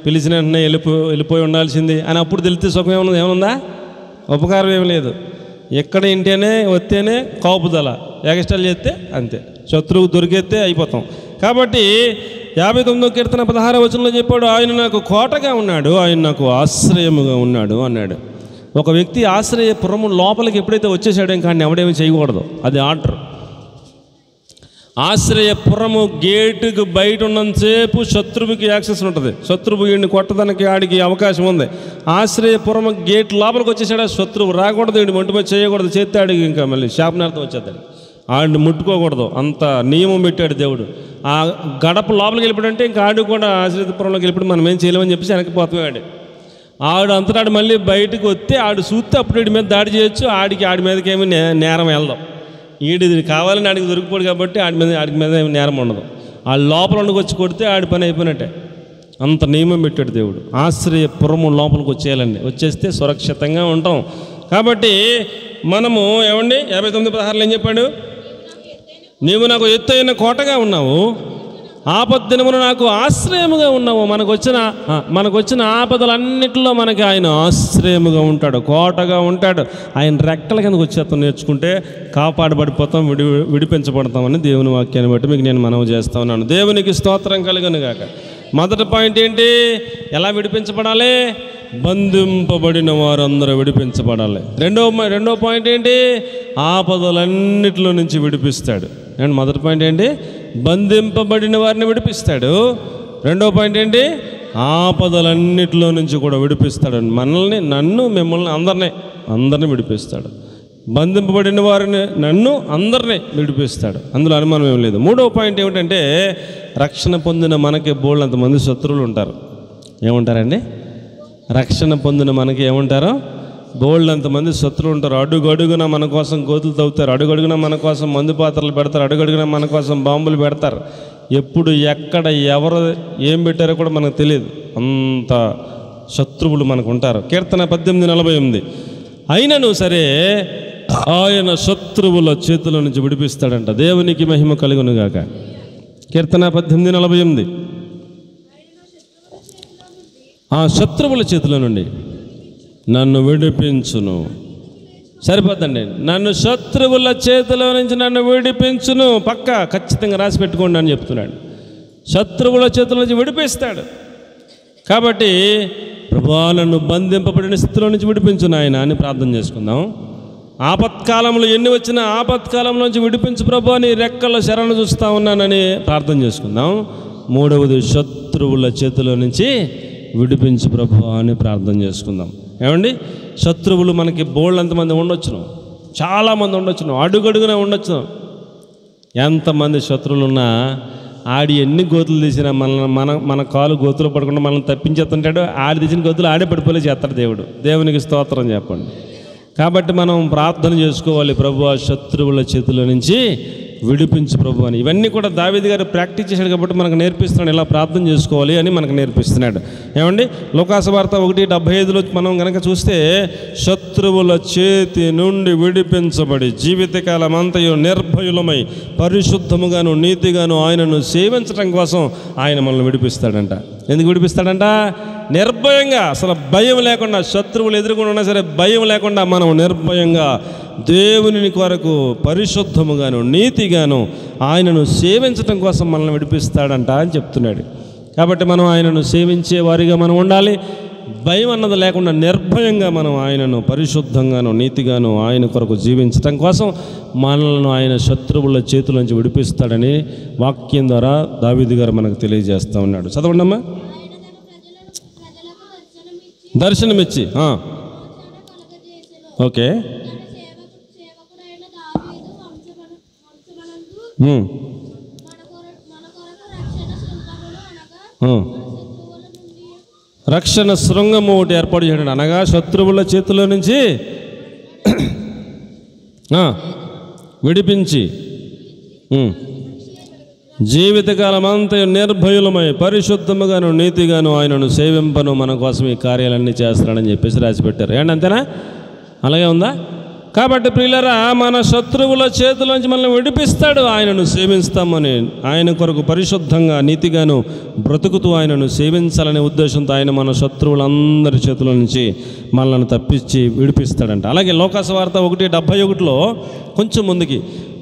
పిలిచిన వెంటనే వెళ్ళిపోయి ఉండాల్సింది అని అప్పుడు తెలిస్తే సుఖం ఏమనుందా? ఉపకారం ఏమి లేదు. ఎక్కడ ఇంటేనే వస్తేనే కాపుదల, ఎగస్ట్రాలు చేస్తే అంతే, శత్రువు దొరికేస్తే అయిపోతాం. కాబట్టి 59వ కీర్తన 16వ వచనంలో చెప్పాడు, ఆయన నాకు కోటగా ఉన్నాడు, ఆయన నాకు ఆశ్రయముగా ఉన్నాడు అన్నాడు. ఒక వ్యక్తి ఆశ్రయపురము లోపలికి ఎప్పుడైతే వచ్చేసాడో ఇంకా ఎవడేమీ చేయకూడదు, అది ఆర్డర్. ఆశ్రయపురము గేటుకు బయట ఉన్నంతసేపు శత్రువుకి యాక్సెస్ ఉంటుంది. శత్రువు వీడిని కొట్టడానికి ఆడికి అవకాశం ఉంది. ఆశ్రయపురము గేట్ లోపలికి వచ్చేసాడు, శత్రువు రాకూడదు, వీడిని ఒంటిపై చేయకూడదు, చేస్తే ఆడికి ఇంకా మళ్ళీ శాపనార్థం వచ్చేస్తాడు. ఆడిని ముట్టుకోకూడదు, అంత నియమం పెట్టాడు దేవుడు. ఆ గడప లోపలికి వెళ్ళిపోయాడంటే ఇంకా ఆడు కూడా ఆశ్రయపురంలోకి వెళ్ళిపోయి మనం ఏం చేయలేమని చెప్పేసి వెనక్కి పోతాడు. ఆడు అంతటాడు మళ్ళీ బయటకు వస్తే ఆడు చూస్తే అప్పుడు వీడి మీద దాడి చేయొచ్చు, ఆడి మీదకి ఏమి నేరం వెళ్దాం. ఈడి కావాలని ఆడికి దొరికిపోడు కాబట్టి ఆడి మీద ఏమి నేరం ఉండదు. ఆ లోపల వచ్చి కొడితే ఆడి పని అయిపోయినట్టే. అంత నియమం పెట్టాడు దేవుడు. ఆశ్రయపురము లోపలికి వచ్చేయాలండి, వచ్చేస్తే సురక్షితంగా ఉంటాం. కాబట్టి మనము 59:16 ఏం చెప్పాడు? నీవు నాకు ఎత్తైన కోటగా ఉన్నావు, ఆపద్దినమున నాకు ఆశ్రయముగా ఉన్నావు. మనకు వచ్చిన ఆపదలన్నిటిలో మనకి ఆయన ఆశ్రయముగా ఉంటాడు, కోటగా ఉంటాడు. ఆయన రెక్కల కిందకు వచ్చేస్తాం, నేర్చుకుంటే కాపాడబడిపోతాం, విడిపించబడతామని దేవుని వాక్యాన్ని బట్టి మీకు నేను మనవి చేస్తా ఉన్నాను. దేవునికి స్తోత్రం కలుగును గాక. మొదటి పాయింట్ ఏంటి? ఎలా విడిపించబడాలి? బంధింపబడిన వారందరూ విడిపించబడాలి. రెండో పాయింట్ ఏంటి? ఆపదలన్నిటిలో నుంచి విడిపిస్తాడు. అండ్ మొదటి పాయింట్ ఏంటి? బంధింపబడిన వారిని విడిపిస్తాడు. రెండో పాయింట్ ఏంటి? ఆపదలన్నిటిలో నుంచి కూడా విడిపిస్తాడు. మనల్ని, నన్ను, మిమ్మల్ని అందరినీ విడిపిస్తాడు. బంధింపబడిన వారిని, నన్ను, అందరినీ విడిపిస్తాడు. అందులో అనుమానం ఏం లేదు. మూడో పాయింట్ ఏమిటంటే, రక్షణ పొందిన మనకి బోళ్ళంతమంది శత్రువులు ఉంటారు. ఏముంటారండి? రక్షణ పొందిన మనకి ఏముంటారో బోళ్ళంతమంది శత్రువులు ఉంటారు. అడుగడుగున మన కోసం గోతులు తవ్వుతారు, అడుగడుగున మన కోసం మందు పాత్రలు పెడతారు, అడుగడుగున మన కోసం బాంబులు పెడతారు. ఎప్పుడు ఎక్కడ ఎవరు ఏం పెట్టారో కూడా మనకు తెలియదు, అంత శత్రువులు మనకు ఉంటారు. కీర్తన 18:48 అయినను సరే ఆయన శత్రువుల చేతుల నుంచి విడిపిస్తాడంట. దేవునికి మహిమ కలుగునుగాక. కీర్తన 18:48 ఆ శత్రువుల చేతుల నుండి నన్ను విడిపించును. సరిపోద్దండి, నన్ను శత్రువుల చేతిలో నుంచి నన్ను విడిపించును. పక్కా ఖచ్చితంగా రాసి పెట్టుకోండి అని చెప్తున్నాడు. శత్రువుల చేతుల నుంచి విడిపిస్తాడు. కాబట్టి ప్రభువా నన్ను బంధింపబడిన స్థితిలో నుంచి విడిపించును ఆయన అని ప్రార్థన చేసుకుందాం. ఆపత్కాలంలో ఎన్ని వచ్చినా ఆపత్కాలంలోంచి విడిపించు ప్రభువా, నీ రెక్కల శరణు చూస్తూ ఉన్నానని ప్రార్థన చేసుకుందాం. మూడవది, శత్రువుల చేతిలో నుంచి విడిపించు ప్రభువా అని ప్రార్థన చేసుకుందాం. ఏమండి, శత్రువులు మనకి బోళ్ళంతమంది ఉండొచ్చును, చాలామంది ఉండొచ్చును, అడుగడుగునే ఉండొచ్చును. ఎంతమంది శత్రువులు ఉన్నా ఆడి ఎన్ని గోతులు తీసినా మన కాలు గోతులు పడకుండా మనల్ని తప్పించేస్తుంటాడు. ఆడి తీసిన గోతులు ఆడే పడిపోలే చేస్తాడు దేవుడు. దేవునికి స్తోత్రం చెప్పండి. కాబట్టి మనం ప్రార్థన చేసుకోవాలి, ప్రభువా శత్రువుల చేతుల నుంచి విడిపించు ప్రభు అని. ఇవన్నీ కూడా దావీదు గారు ప్రాక్టీస్ చేశాడు కాబట్టి మనకు నేర్పిస్తున్నాడు, ఇలా ప్రార్థన చేసుకోవాలి అని మనకు నేర్పిస్తున్నాడు. ఏమండి, లోకాసువార్త 1:75లో మనం కనుక చూస్తే, శత్రువుల చేతి నుండి విడిపించబడి జీవితకాలం అంతయు నిర్భయులమై పరిశుద్ధముగాను నీతిగాను ఆయనను సేవించడం కోసం ఆయన మనల్ని విడిపిస్తాడంట. ఎందుకు విడిపిస్తాడంట? నిర్భయంగా, అసలు భయం లేకుండా, శత్రువులు ఎదుర్కొని ఉన్నా సరే భయం లేకుండా మనం నిర్భయంగా దేవుని కొరకు పరిశుద్ధముగాను నీతిగాను ఆయనను సేవించటం కోసం మనల్ని విడిపిస్తాడంట అని చెప్తున్నాడు. కాబట్టి మనం ఆయనను సేవించే వారిగా మనం ఉండాలి. భయం అన్నది లేకుండా నిర్భయంగా మనం ఆయనను పరిశుద్ధంగాను నీతిగాను ఆయన కొరకు జీవించటం కోసం మనల్ని ఆయన శత్రువుల చేతుల నుంచి విడిపిస్తాడని వాక్యం ద్వారా దావీదు గారు మనకు తెలియజేస్తూ ఉన్నాడు. చదవండమ్మా. దర్శనమిచ్చి ఓకే రక్షణ శృంగము ఒకటి ఏర్పాటు చేయడం, అనగా శత్రువుల చేతిలో నుంచి విడిపించి జీవితకాలమంతా నిర్భయులమై పరిశుద్ధముగాను నీతిగాను ఆయనను సేవింపను మన కోసం ఈ కార్యాలన్నీ చేస్తాడని చెప్పేసి రాసిపెట్టారు. ఏంటి అంతేనా? అలాగే ఉందా? కాబట్టి ప్రియులారా, మన శత్రువుల చేతిలోంచి మనల్ని విడిపిస్తాడు. ఆయనను సేవిస్తామని, ఆయన కొరకు పరిశుద్ధంగా నీతిగాను బ్రతుకుతూ ఆయనను సేవించాలనే ఉద్దేశంతో ఆయన మన శత్రువులందరి చేతుల నుంచి మనల్ని తప్పించి విడిపిస్తాడంట. అలాగే లోకాసువార్త 1:71 కొంచెం ముందుకి,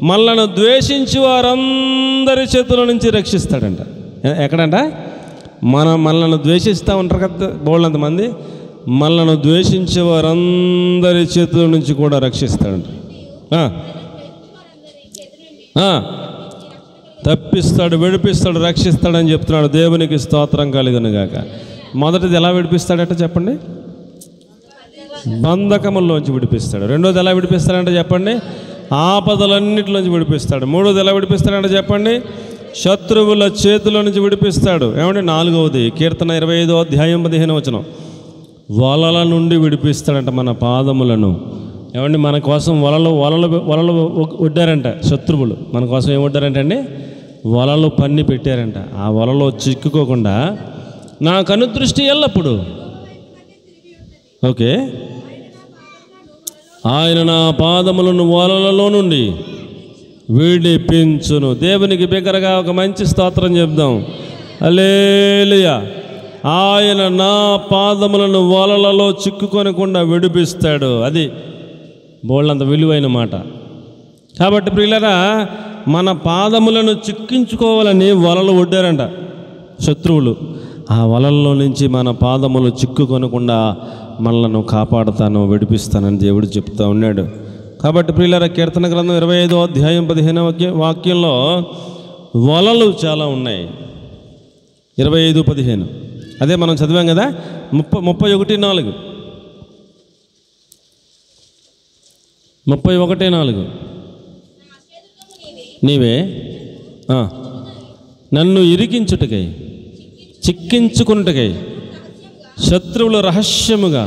మనల్ని ద్వేషించి వారందరి చేతుల నుంచి రక్షిస్తాడంట. ఎక్కడంట? మనల్ని ద్వేషిస్తూ ఉంటారు కదా బోళ్ళంతమంది, మనల్ని ద్వేషించే వారందరి చేతుల నుంచి కూడా రక్షిస్తాడంట. తప్పిస్తాడు, విడిపిస్తాడు, రక్షిస్తాడని చెప్తున్నాడు. దేవునికి స్తోత్రం కలుగును గాక. మొదటిది ఎలా విడిపిస్తాడట చెప్పండి? బంధకముల్లోంచి విడిపిస్తాడు. రెండోది ఎలా విడిపిస్తాడంటే చెప్పండి? ఆపదలన్నిటిలోంచి విడిపిస్తాడు. మూడోది ఎలా విడిపిస్తాడంటే చెప్పండి? శత్రువుల చేతుల నుంచి విడిపిస్తాడు. ఏమంటే నాలుగవది కీర్తన 25:15 వలల నుండి విడిపిస్తాడంట మన పాదములను. ఏమండి మన కోసం వలలు వడ్డారంట శత్రువులు. మన కోసం ఏం వడ్డారంట అండి? వలలు పన్ని పెట్టారంట. ఆ వలలో చిక్కుకోకుండా నా కనుదృష్టి ఎల్లప్పుడు ఓకే ఆయన నా పాదములను వలలలో నుండి విడిపించును. దేవునికి బిగ్గరగా ఒక మంచి స్తోత్రం చెప్దాం. హల్లెలూయా. ఆయన నా పాదములను వలలలో చిక్కుకొనకుండా విడిపిస్తాడు. అది బోళ్ళంత విలువైన మాట. కాబట్టి ప్రియులారా, మన పాదములను చిక్కించుకోవాలని వలలు వడ్డారంట శత్రువులు. ఆ వలల్లో నుంచి మన పాదములు చిక్కుకొనకుండా మనలను కాపాడుతాను, విడిపిస్తానని దేవుడు చెప్తా ఉన్నాడు. కాబట్టి ప్రియులారా, కీర్తన గ్రంథం 25:15 వాక్యంలో వలలు చాలా ఉన్నాయి. 25:15 అదే మనం చదివాం కదా. 31:4 31:4 నీవే నన్ను ఇరికించుటకై చిక్కించుకున్నటకై శత్రువుల రహస్యముగా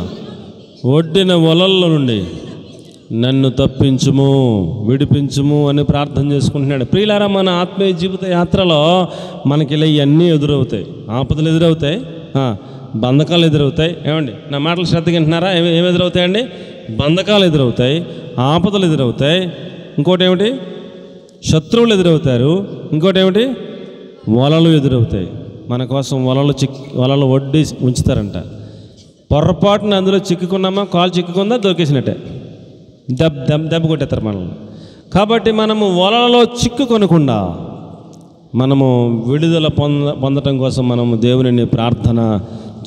ఒడ్డిన వలల్లో నుండి నన్ను తప్పించుము, విడిపించుము అని ప్రార్థన చేసుకుంటున్నాడు. ప్రియులారా, మన ఆత్మీయ జీవిత యాత్రలో మనకి ఇలా ఇవన్నీ ఎదురవుతాయి. ఆపదలు ఎదురవుతాయి, బంధకాలు ఎదురవుతాయి. ఏమండి నా మాటలు శ్రద్ధగా వింటున్నారా? ఏమి ఎదురవుతాయండి? బంధకాలు ఎదురవుతాయి, ఆపదలు ఎదురవుతాయి. ఇంకోటి ఏమిటి? శత్రువులు ఎదురవుతారు. ఇంకోటి ఏమిటి? వలలు ఎదురవుతాయి. మన కోసం వలలు వడ్డీ ఉంచుతారంట. పొరపాటున అందులో చిక్కుకున్నామా, కాలు చిక్కుకుందా దొరికేసినట్టే, దెబ్బ కొట్టేస్తారు మనల్ని. కాబట్టి మనము వలలో చిక్కుకొనకుండా మనము విడుదల పొందటం కోసం మనము దేవుని ప్రార్థన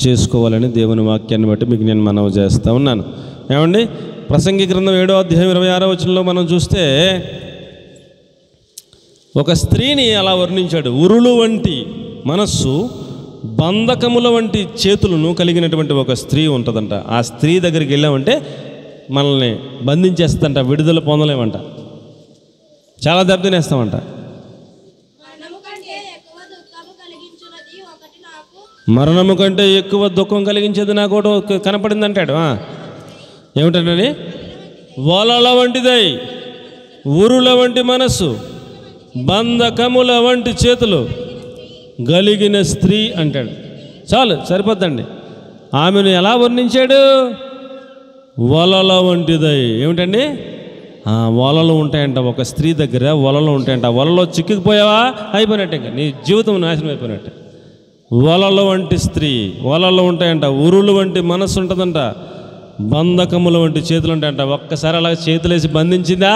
చేసుకోవాలని దేవుని వాక్యాన్ని బట్టి మీకు నేను మనవి చేస్తూ ఉన్నాను. ఏమండి, ప్రసంగి గ్రంథం 7:26 మనం చూస్తే ఒక స్త్రీని అలా వర్ణించాడు. ఉరులు వంటి మనస్సు, బంధకముల వంటి చేతులను కలిగినటువంటి ఒక స్త్రీ ఉంటుందంట. ఆ స్త్రీ దగ్గరికి వెళ్ళామంటే మనల్ని బంధించేస్తుందంట, విడుదల పొందలేమంట, చాలా దెబ్బతినేస్తామంట. మరణము కంటే ఎక్కువ దుఃఖం కలిగించేది నాకు ఒకటి కనపడింది అంటాడు. ఏమిటండి? వలల వంటిదై, ఉరుల వంటి మనస్సు, బంధకముల వంటి చేతులు కలిగిన స్త్రీ అంటాడు. చాలు, సరిపోద్దండి. ఆమెను ఎలా వర్ణించాడు? వలల వంటిదై. ఏమిటండి? వలలు ఉంటాయంట. ఒక స్త్రీ దగ్గర వలలు ఉంటాయంట. వలలో చిక్కుకుపోయావా అయిపోయినట్టే, ఇంకా నీ జీవితం నాశనం అయిపోయినట్టే. వలల వంటి స్త్రీ, వలలు ఉంటాయంట. ఉరులు వంటి మనస్సు ఉంటుందంట. బంధకముల వంటి చేతులు ఉంటాయంట. ఒక్కసారి అలా చేతులేసి బంధించిందా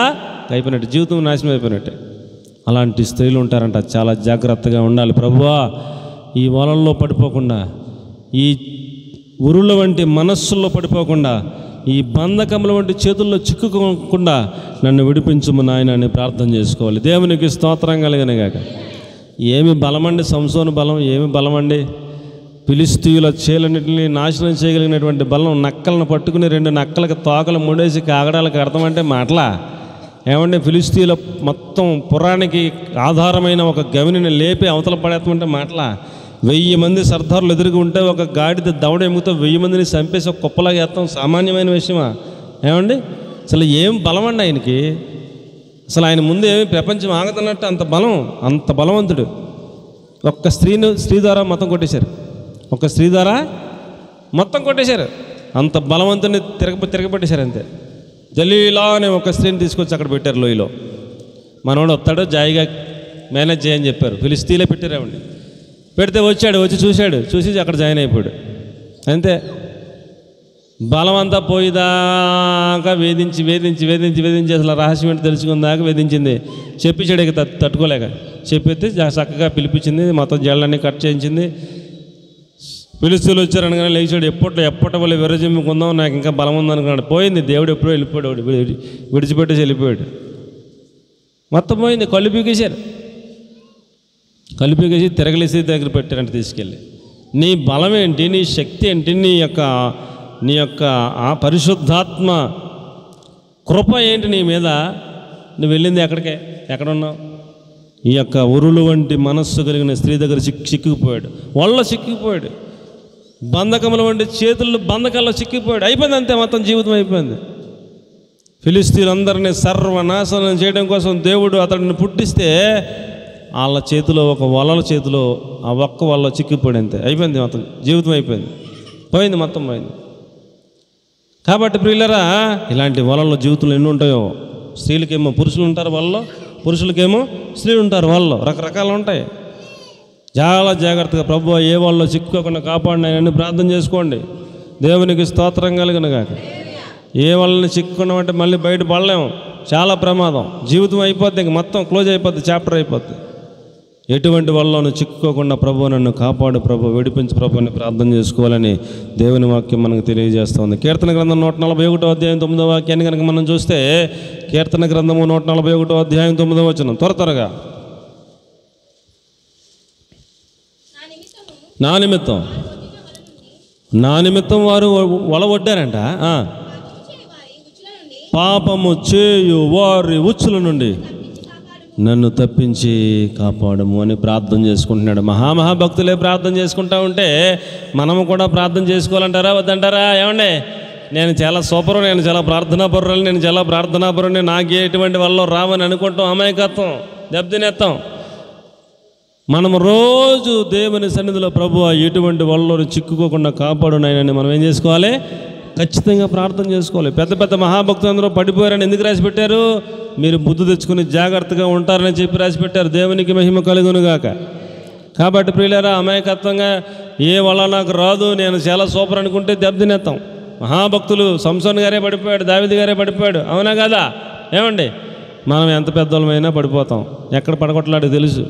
అయిపోయినట్టు, జీవితం నాశనం అయిపోయినట్టే. అలాంటి స్త్రీలు ఉంటారంట. చాలా జాగ్రత్తగా ఉండాలి. ప్రభువా, ఈ వలల్లో పడిపోకుండా, ఈ ఉరుల వంటి మనస్సుల్లో పడిపోకుండా, ఈ బంధకముల వంటి చేతుల్లో చిక్కుకోకుండా నన్ను విడిపించుము నాయన అని ప్రార్థన చేసుకోవాలి. దేవునికి స్తోత్రం కలిగిన గాక. ఏమి బలమండి సంసోను బలం, ఏమి బలమండి! ఫిలిష్తీయుల చేలన్నింటినీ నాశనం చేయగలిగినటువంటి బలం. నక్కలను పట్టుకుని 2 నక్కలకు తోకలు ముడేసి కాగడాలకు అర్థమంటే మాటలా? ఏమంటే ఫిలిష్తీయుల మొత్తం పురానికి ఆధారమైన ఒక గవిని లేపి అవతల పడేస్తామంటే మాటలా? 1000 మంది సర్దారులు ఎదురుగా ఉంటే ఒక గాడిద దవడ ఎముగుతో 1000 మందిని చంపేసి ఒక కుప్పలాగా వేస్తాం సామాన్యమైన విషయమా? ఏమండి, అసలు ఏం బలం అండి ఆయనకి. అసలు ఆయన ముందు ఏమి ప్రపంచం ఆగదన్నట్టు అంత బలవంతుడు. ఒక్క స్త్రీ ద్వారా మొత్తం కొట్టేశారు. ఒక్క స్త్రీ ద్వారా మొత్తం కొట్టేశారు. అంత బలవంతుని తిరగబెట్టేశారు అంతే. జలీలా అనే ఒక స్త్రీని తీసుకొచ్చి అక్కడ పెట్టారు లోయలో. మనోడు వస్తాడు జాయిగా మేనేజ్ చేయని చెప్పారు. ఫిలిస్తీన్లే పెట్టారేమండి. పెడితే వచ్చి చూసి అక్కడ జాయిన్ అయిపోయాడు అంతే. బలం అంతా పోయిదాకా వేధించి అసలు రహస్యం ఏంటి తెలుసుకుందాకా వేధించింది. చెప్పించాడు ఇక తట్టుకోలేక. చెప్పితే చక్కగా పిలిపించింది, మొత్తం జళ్ళన్నీ కట్ చేయించింది. ఫిలిస్తీన్లు వచ్చారనగానే లేచాడు. ఎప్పటి వాళ్ళు విరజిమ్ముకుందాం, నాకు ఇంకా బలం ఉందనుకున్నాడు. పోయింది. దేవుడు ఎప్పుడో వెళ్ళిపోయాడు. విడిచిపెట్టేసి వెళ్ళిపోయాడు. మొత్తం పోయింది. కళ్ళు పీకేశారు. తిరగలేసి దగ్గర పెట్టారంటే తీసుకెళ్ళి. నీ బలం ఏంటి, నీ శక్తి ఏంటి, నీ యొక్క ఆ పరిశుద్ధాత్మ కృప ఏంటి నీ మీద? నువ్వు వెళ్ళింది ఎక్కడున్నావు? ఈ యొక్క ఉరులు వంటి మనస్సు కలిగిన స్త్రీ దగ్గర చిక్కుకుపోయాడు. చిక్కుకుపోయాడు. బంధకముల వంటి చేతుల్లో బంధకాల్లో చిక్కిపోయాడు. అయిపోయింది అంతే, మొత్తం జీవితం అయిపోయింది. ఫిలిస్తీన్లందరినీ సర్వనాశనం చేయడం కోసం దేవుడు అతడిని పుట్టిస్తే వాళ్ళ చేతిలో వలల చేతిలో ఆ ఒక్క వల్ల చిక్కిపోయాడు అంతే. అయిపోయింది, మొత్తం జీవితం అయిపోయింది. మొత్తం పోయింది. కాబట్టి ప్రియులరా, ఇలాంటి వలల్లో జీవితంలో ఎన్ని ఉంటాయో. స్త్రీలకేమో పురుషులు ఉంటారు వలలో, పురుషులకేమో స్త్రీలు ఉంటారు వలలో. రకరకాలు ఉంటాయి. చాలా జాగ్రత్తగా ప్రభువా ఏ వాళ్ళలో చిక్కుకోకుండా కాపాడినాయని ప్రార్థన చేసుకోండి. దేవునికి స్తోత్రం కలుగును గాక. ఏ వాళ్ళని చిక్కుకున్నామంటే మళ్ళీ బయట పడలేము. చాలా ప్రమాదం. జీవితం అయిపోద్ది, ఇంక మొత్తం క్లోజ్ అయిపోద్ది, చాప్టర్ అయిపోద్ది. ఎటువంటి వాళ్ళను చిక్కుకోకుండా ప్రభు నన్ను కాపాడు ప్రభు, విడిపించు ప్రభు అని ప్రార్థన చేసుకోవాలని దేవుని వాక్యం మనకు తెలియజేస్తుంది. కీర్తన గ్రంథం 141 అధ్యాయం 9వ వాక్యాన్ని కనుక మనం చూస్తే, కీర్తన గ్రంథము 141 అధ్యాయం 9వ వచనం త్వరగా. నా నిమిత్తం వారు వల ఒడ్డారంట. పాపము చేయు వారి ఉచ్చుల నుండి నన్ను తప్పించి కాపాడము అని ప్రార్థన చేసుకుంటున్నాడు. మహాభక్తులే ప్రార్థన చేసుకుంటా ఉంటే మనము కూడా ప్రార్థన చేసుకోవాలంటారా వద్దంటారా? ఏమండి, నేను చాలా సూపరు, నేను చాలా ప్రార్థనాపరుని, నాకు ఎటువంటి వల్ల రావని అనుకుంటాం. అమాయకత్వం, దెబ్బతినేస్తాం. మనం రోజు దేవుని సన్నిధిలో ప్రభువా ఎటువంటి వాళ్ళని చిక్కుకోకుండా కాపాడు నాయనని మనం ఏం చేసుకోవాలి? ఖచ్చితంగా ప్రార్థన చేసుకోవాలి. పెద్ద మహాభక్తులు అందరూ పడిపోయారని ఎందుకు రాసిపెట్టారు? మీరు బుద్ధి తెచ్చుకుని జాగ్రత్తగా ఉంటారని చెప్పి రాసిపెట్టారు. దేవునికి మహిమ కలుగునుగాక. కాబట్టి ప్రియులారా, అమాయకత్వంగా ఏ వల్ల నాకు రాదు, నేను చాలా సూపర్ అనుకుంటే దెబ్బతినేస్తాం. మహాభక్తులు సంసోన్ గారే పడిపోయాడు, దావీదు గారే పడిపోయాడు. అవునా కదా? ఏమండి, మనం ఎంత పెద్దోళ్ళమైనా పడిపోతాం. ఎక్కడ పడగొట్టలాడో తెలుసు.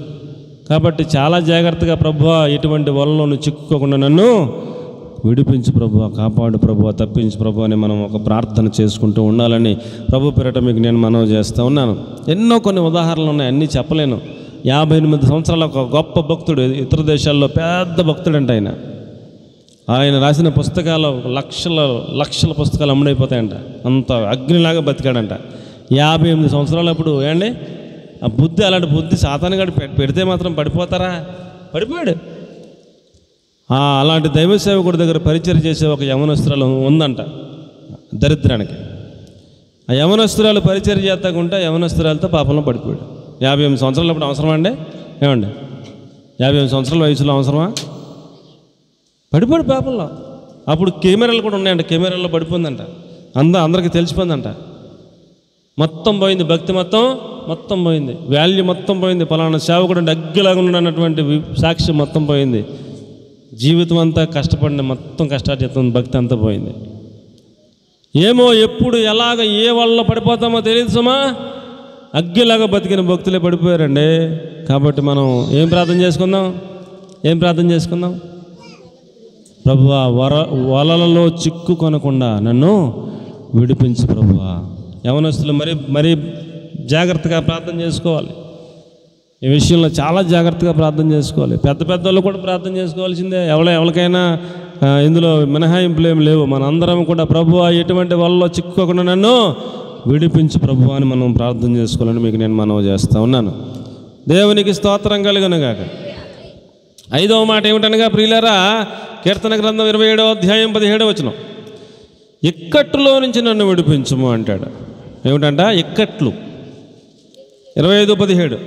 కాబట్టి చాలా జాగ్రత్తగా ప్రభువా ఎటువంటి వలలో చిక్కుకోకుండా నన్ను విడిపించు ప్రభువా, కాపాడు ప్రభువా, తప్పించు ప్రభువా అని మనం ఒక ప్రార్థన చేసుకుంటూ ఉండాలని ప్రభు పేరట మీకు నేను మనవి చేస్తూ ఉన్నాను. ఎన్నో కొన్ని ఉదాహరణలు ఉన్నాయి, అన్నీ చెప్పలేను. 58 సంవత్సరాల ఒక గొప్ప భక్తుడు, ఇతర దేశాల్లో పెద్ద భక్తుడంట. ఆయన రాసిన పుస్తకాలు లక్షల పుస్తకాలు అమ్ముడైపోతాయంట. అంత అగ్నిలాగా బతికాడంట. 58 సంవత్సరాలు. అప్పుడు ఏమండి, ఆ బుద్ధి, అలాంటి బుద్ధి సాతానుగాడు పెడితే మాత్రం పడిపోతారా? పడిపోయాడు. అలాంటి దైవ సేవకుడి దగ్గర పరిచయం చేసే ఒక యవనస్తురాలు ఉందంట, దరిద్రానికి. ఆ యవనస్తురాలు పరిచయం చేస్తాకుంటే యవనస్తురాలతో పాపంలో పడిపోయాడు. 58 సంవత్సరాలు అప్పుడు అవసరమా అండి? ఏమండి, 58 సంవత్సరాల వయసులో అవసరమా? పడిపోయాడు పాపంలో. అప్పుడు కెమెరాలు కూడా ఉన్నాయంట, కెమెరాల్లో పడిపోయిందంట. అందరికీ తెలిసిపోయిందంట. మొత్తం పోయింది, భక్తి మొత్తం పోయింది, వాల్యూ మొత్తం పోయింది. పలానా సేవకుడు అగ్గిలాగా ఉన్నటువంటి సాక్ష్యం మొత్తం పోయింది. జీవితం అంతా కష్టపడిన మొత్తం కష్టార్జితం భక్తి అంతా పోయింది. ఏమో ఎప్పుడు ఎలాగ ఏ వల్ల పడిపోతామో తెలియదు సుమా. అగ్గిలాగా బతికిన భక్తులే పడిపోయారండి. కాబట్టి మనం ఏం ప్రార్థన చేసుకుందాం? ప్రభువా వలలలో చిక్కుకొనకుండా నన్ను విడిపించు ప్రభువా. యవనస్తులు మరీ జాగ్రత్తగా ప్రార్థన చేసుకోవాలి. ఈ విషయంలో చాలా జాగ్రత్తగా ప్రార్థన చేసుకోవాలి. పెద్దోళ్ళు కూడా ప్రార్థన చేసుకోవాల్సిందే. ఎవరికైనా ఇందులో మినహాయింపులు ఏమి లేవు. మనందరం కూడా ప్రభువా ఎటువంటి వాళ్ళలో చిక్కుకోకుండా నన్ను విడిపించు ప్రభువా అని మనం ప్రార్థన చేసుకోవాలని మీకు నేను మనవి చేస్తూ ఉన్నాను. దేవునికి స్తోత్రం కలుగునుగాక. 5వ మాట ఏమిటనగా ప్రియులారా, కీర్తన గ్రంథం 27వ అధ్యాయం 17వ వచనం, ఇక్కట్టులో నుంచి నన్ను విడిపించుము అంటాడు. ఏమిటంట? ఇక్కట్లు. 25:17.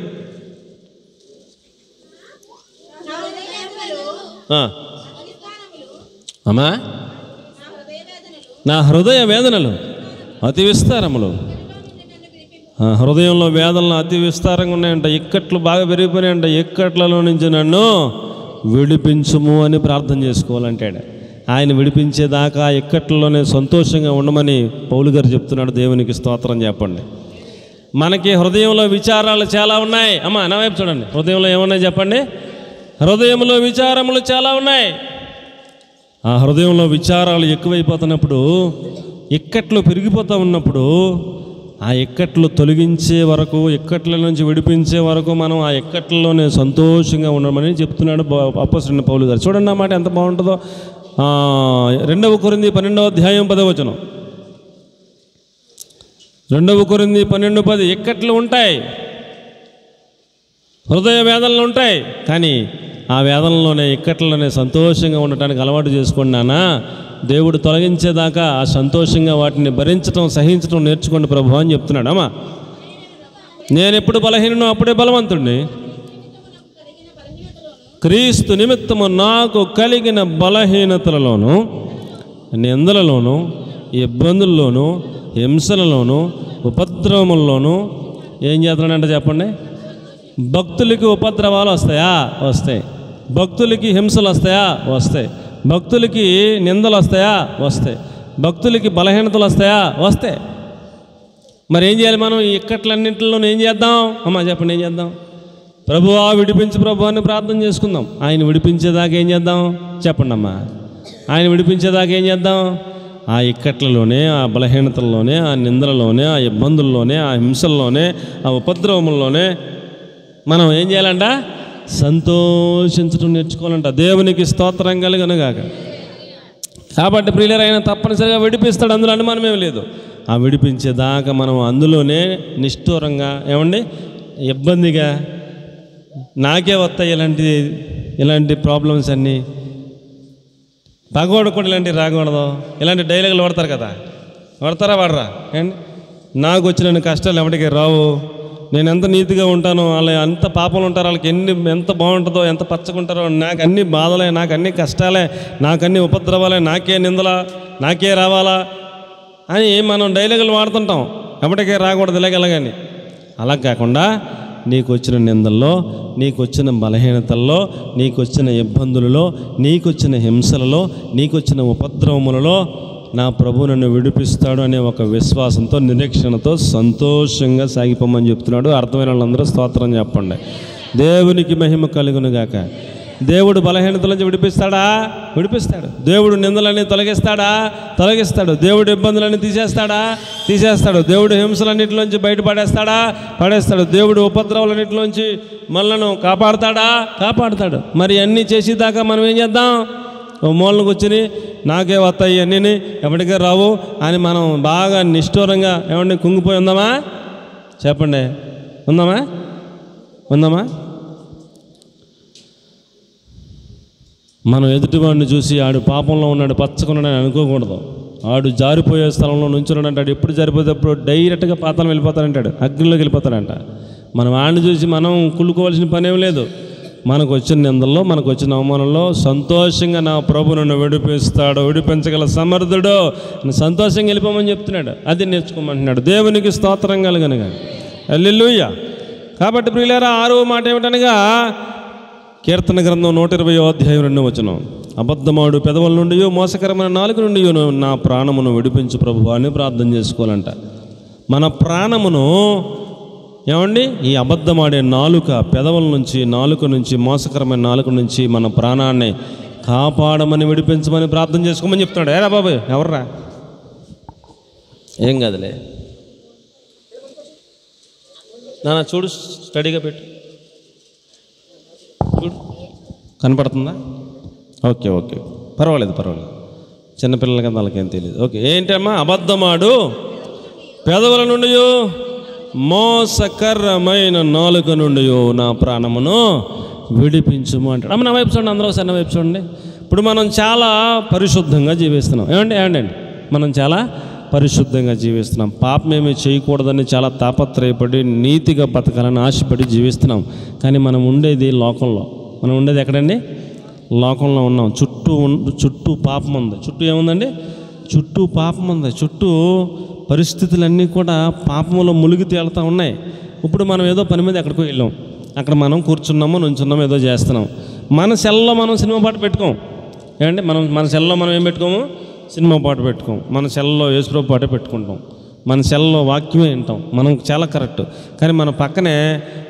అమ్మా, నా హృదయ వేదనలు అతి విస్తారములు. హృదయంలో వేదనలు అతి విస్తారంగా ఉన్నాయంట. ఇక్కట్లు బాగా పెరిగిపోయినాయంట. ఇక్కట్లలో నుంచి నన్ను విడిపించుము అని ప్రార్థన చేసుకోవాలంటాడు. ఆయన విడిపించేదాకా ఇక్కట్లలోనే సంతోషంగా ఉండమని పౌలు గారు చెప్తున్నాడు. దేవునికి స్తోత్రం చెప్పండి. మనకి హృదయంలో విచారాలు చాలా ఉన్నాయి. అమ్మ నా వైపు చూడండి. హృదయంలో ఏమున్నాయి చెప్పండి? హృదయంలో విచారములు చాలా ఉన్నాయి. ఆ హృదయంలో విచారాలు ఎక్కువైపోతున్నప్పుడు, ఇక్కట్లు పెరిగిపోతూ ఉన్నప్పుడు, ఆ ఇక్కట్లు తొలగించే వరకు, ఇక్కట్ల నుంచి విడిపించే వరకు మనం ఆ ఇక్కట్లలోనే సంతోషంగా ఉండమని చెప్తున్నాడు అపోస్తలుడైన పౌలు గారు. చూడండి ఆ మాట ఎంత బాగుంటుందో. 2 కొరింథీ 12:10. 2 కొరింథీ 12:10. ఇక్కట్లు ఉంటాయి, హృదయ వేదనలు ఉంటాయి, కానీ ఆ వేదనలోనే, ఇక్కట్లలోనే సంతోషంగా ఉండటానికి అలవాటు చేసుకోండి నాన్న. దేవుడు తొలగించేదాకా ఆ సంతోషంగా వాటిని భరించడం, సహించడం నేర్చుకోండి ప్రభు అని చెప్తున్నాడు. అమ్మా, నేను ఎప్పుడు బలహీనో అప్పుడే బలవంతుడిని. క్రీస్తు నిమిత్తము నాకు కలిగిన బలహీనతలలోను, నిందలలోను, ఇబ్బందుల్లోనూ, హింసలలోను, ఉపద్రవముల్లోనూ ఏం చేస్తున్నాడంటే చెప్పండి? భక్తులకి ఉపద్రవాలు వస్తాయా? వస్తాయి. భక్తులకి హింసలు వస్తాయా? వస్తాయి. భక్తులకి నిందలు వస్తాయా? వస్తాయి. భక్తులకి బలహీనతలు వస్తాయా? వస్తాయి. మరి ఏం చేయాలి మనం? ఈ ఇక్కట్లన్నింటిలో ఏం చేద్దాం? అమ్మ చెప్పండి, ఏం చేద్దాం? ప్రభువా విడిపించు ప్రభు అని ప్రార్థన చేసుకుందాం. ఆయన విడిపించేదాకా ఏం చేద్దాం? చెప్పండి అమ్మా. ఆయన విడిపించేదాకా ఏం చేద్దాం? ఆ ఇక్కట్లలోనే, ఆ బలహీనతల్లోనే, ఆ నిందలలోనే, ఆ ఇబ్బందుల్లోనే, ఆ హింసల్లోనే, ఆ ఉపద్రవముల్లోనే మనం ఏం చేయాలంట? సంతోషించడం నేర్చుకోవాలంట. దేవునికి స్తోత్రం కలుగునుగాక. కాబట్టి ప్రియులారా, ఆయన తప్పనిసరిగా విడిపిస్తాడు, అందులో అనుమానమేం లేదు. ఆ విడిపించేదాకా మనం అందులోనే నిష్ఠూరంగా, ఏమండి, ఇబ్బందిగా, నాకే వస్తాయి ఇలాంటి ప్రాబ్లమ్స్ అన్నీ, పగవాడు కూడా ఇలాంటివి రాకూడదు. ఇలాంటి డైలాగులు వాడతారు కదా, వాడతారా వాడరా? అండి, నాకు వచ్చిన కష్టాలు ఎవరికి రావు, నేను ఎంత నీతిగా ఉంటానో, వాళ్ళు ఎంత పాపంలో ఉంటారో, వాళ్ళకి ఎంత బాగుంటుందో, ఎంత పచ్చకుంటారో, నాకు అన్ని బాధలే, నాకు అన్ని కష్టాలే, నాకు అన్ని ఉపద్రవాలే, నాకే నిందలా, నాకే రావాలా అని మనం డైలాగులు వాడుతుంటాం. ఎవరికే రాకూడదు ఇలాగెలాగని. అలా కాకుండా నీకు వచ్చిన నిందల్లో, నీకు వచ్చిన బలహీనతల్లో, నీకు వచ్చిన ఇబ్బందులలో, నీకు వచ్చిన హింసలలో, నీకు వచ్చిన ఉపద్రవములలో నా ప్రభు నన్ను విడిపిస్తాడు అనే ఒక విశ్వాసంతో, నిరీక్షణతో సంతోషంగా సాగిపోమని చెప్తున్నాడు. అర్థమైన వాళ్ళందరూ స్తోత్రం చెప్పండి. దేవునికి మహిమ కలుగునుగాక. దేవుడు బలహీనతల నుంచి విడిపిస్తాడా? విడిపిస్తాడు. దేవుడు నిందలన్నీ తొలగిస్తాడా? తొలగిస్తాడు. దేవుడు ఇబ్బందులన్నీ తీసేస్తాడు. దేవుడు హింసలన్నింటిలోంచి బయటపడేస్తాడా? పడేస్తాడు. దేవుడు ఉపద్రవాలన్నింటిలోంచి మనలను కాపాడతాడు. మరి అన్నీ చేసేదాకా మనం ఏం చేద్దాం? ఓ మూలను కూర్చుని నాకే వస్తాయి అన్నీ, ఎప్పటికే రావు అని మనం బాగా నిష్ఠూరంగా ఏమంటే కుంగిపోయి ఉందామా? చెప్పండి, ఉందామా? మనం ఎదుటివాడిని చూసి ఆడు పాపంలో ఉన్నాడు, పచ్చకున్నాడని అనుకోకూడదు. ఆడు జారిపోయే స్థలంలో నుంచున్నాడంటాడు. ఎప్పుడు జారిపోతే డైరెక్ట్గా పాతాళం వెళ్ళిపోతాడంటాడు, అగ్నిలోకి వెళ్ళిపోతాడంట. మనం ఆడిని చూసి మనం కుళ్ళుకోవాల్సిన పనేం లేదు. మనకు వచ్చిన నిందల్లో, మనకు వచ్చిన అవమానంలో సంతోషంగా నా ప్రభు నన్ను విడిపించగల సమర్థుడు, సంతోషంగా వెళ్ళిపోమని చెప్తున్నాడు. అది నేర్చుకోమంటున్నాడు. దేవునికి స్తోత్రం కలుగునుగా. హల్లెలూయా. కాబట్టి ప్రియులారా, 6వ మాట ఏమిటనగా, కీర్తన గ్రంథం 120:2 అబద్ధమాడు పెదవుల నుండి, మోసకరమైన నాలుక నుండి నా ప్రాణమును విడిపించు ప్రభు అని ప్రార్థన చేసుకోవాలంట. మన ప్రాణమును ఏమండి, ఈ అబద్ధమాడే పెదవుల నుంచి, నాలుక నుంచి, మోసకరమైన నాలుక నుంచి మన ప్రాణాన్ని కాపాడమని, విడిపించమని ప్రార్థన చేసుకోమని చెప్తున్నాడు. ఏరా బాబు, ఎవర్రా? ఏం కాదులే నాన్న, చూడు, స్టడీగా పెట్టు, చూడు, కనపడుతుందా? ఓకే, పర్వాలేదు. చిన్నపిల్లలకి వాళ్ళకేం తెలియదు. ఓకే, ఏంటమ్మా? అబద్ధమాడు పెదవుల నుండి, మోసకరమైన నాలుక నుండి నా ప్రాణమును విడిపించుము అంటాడు. అమ్మ నా వైపు చూడండి, అందరూ ఒకసారి నా వైపు చూడండి. ఇప్పుడు మనం చాలా పరిశుద్ధంగా జీవిస్తున్నాం. ఏమండి, మనం చాలా పరిశుద్ధంగా జీవిస్తున్నాం. పాపం ఏమీ చేయకూడదని చాలా తాపత్రయపడి నీతిగా బతకాలని ఆశపడి జీవిస్తున్నాం. కానీ మనం ఉండేది లోకంలో. మనం ఉండేది ఎక్కడండి? లోకంలో ఉన్నాం. చుట్టూ పాపం ఉంది. చుట్టూ ఏముందండి? చుట్టూ పాపం ఉంది. చుట్టూ పరిస్థితులన్నీ కూడా పాపంలో మునిగి తేలుతూ ఉన్నాయి. ఇప్పుడు మనం ఏదో పని మీద ఎక్కడికో వెళ్ళాం, అక్కడ మనం కూర్చున్నామో నుంచున్నామో ఏదో చేస్తున్నాం. మన సెల్లో మనం సినిమా పాట పెట్టుకోం. ఏమంటే మన సెల్లో మనం ఏం పెట్టుకోము? సినిమా పాట పెట్టుకోం. మన సెల్లో యేసుప్రభు పాట పెట్టుకుంటాం. మన సెల్లో వాక్యమే వింటాం. మనం చాలా కరెక్ట్. కానీ మన పక్కనే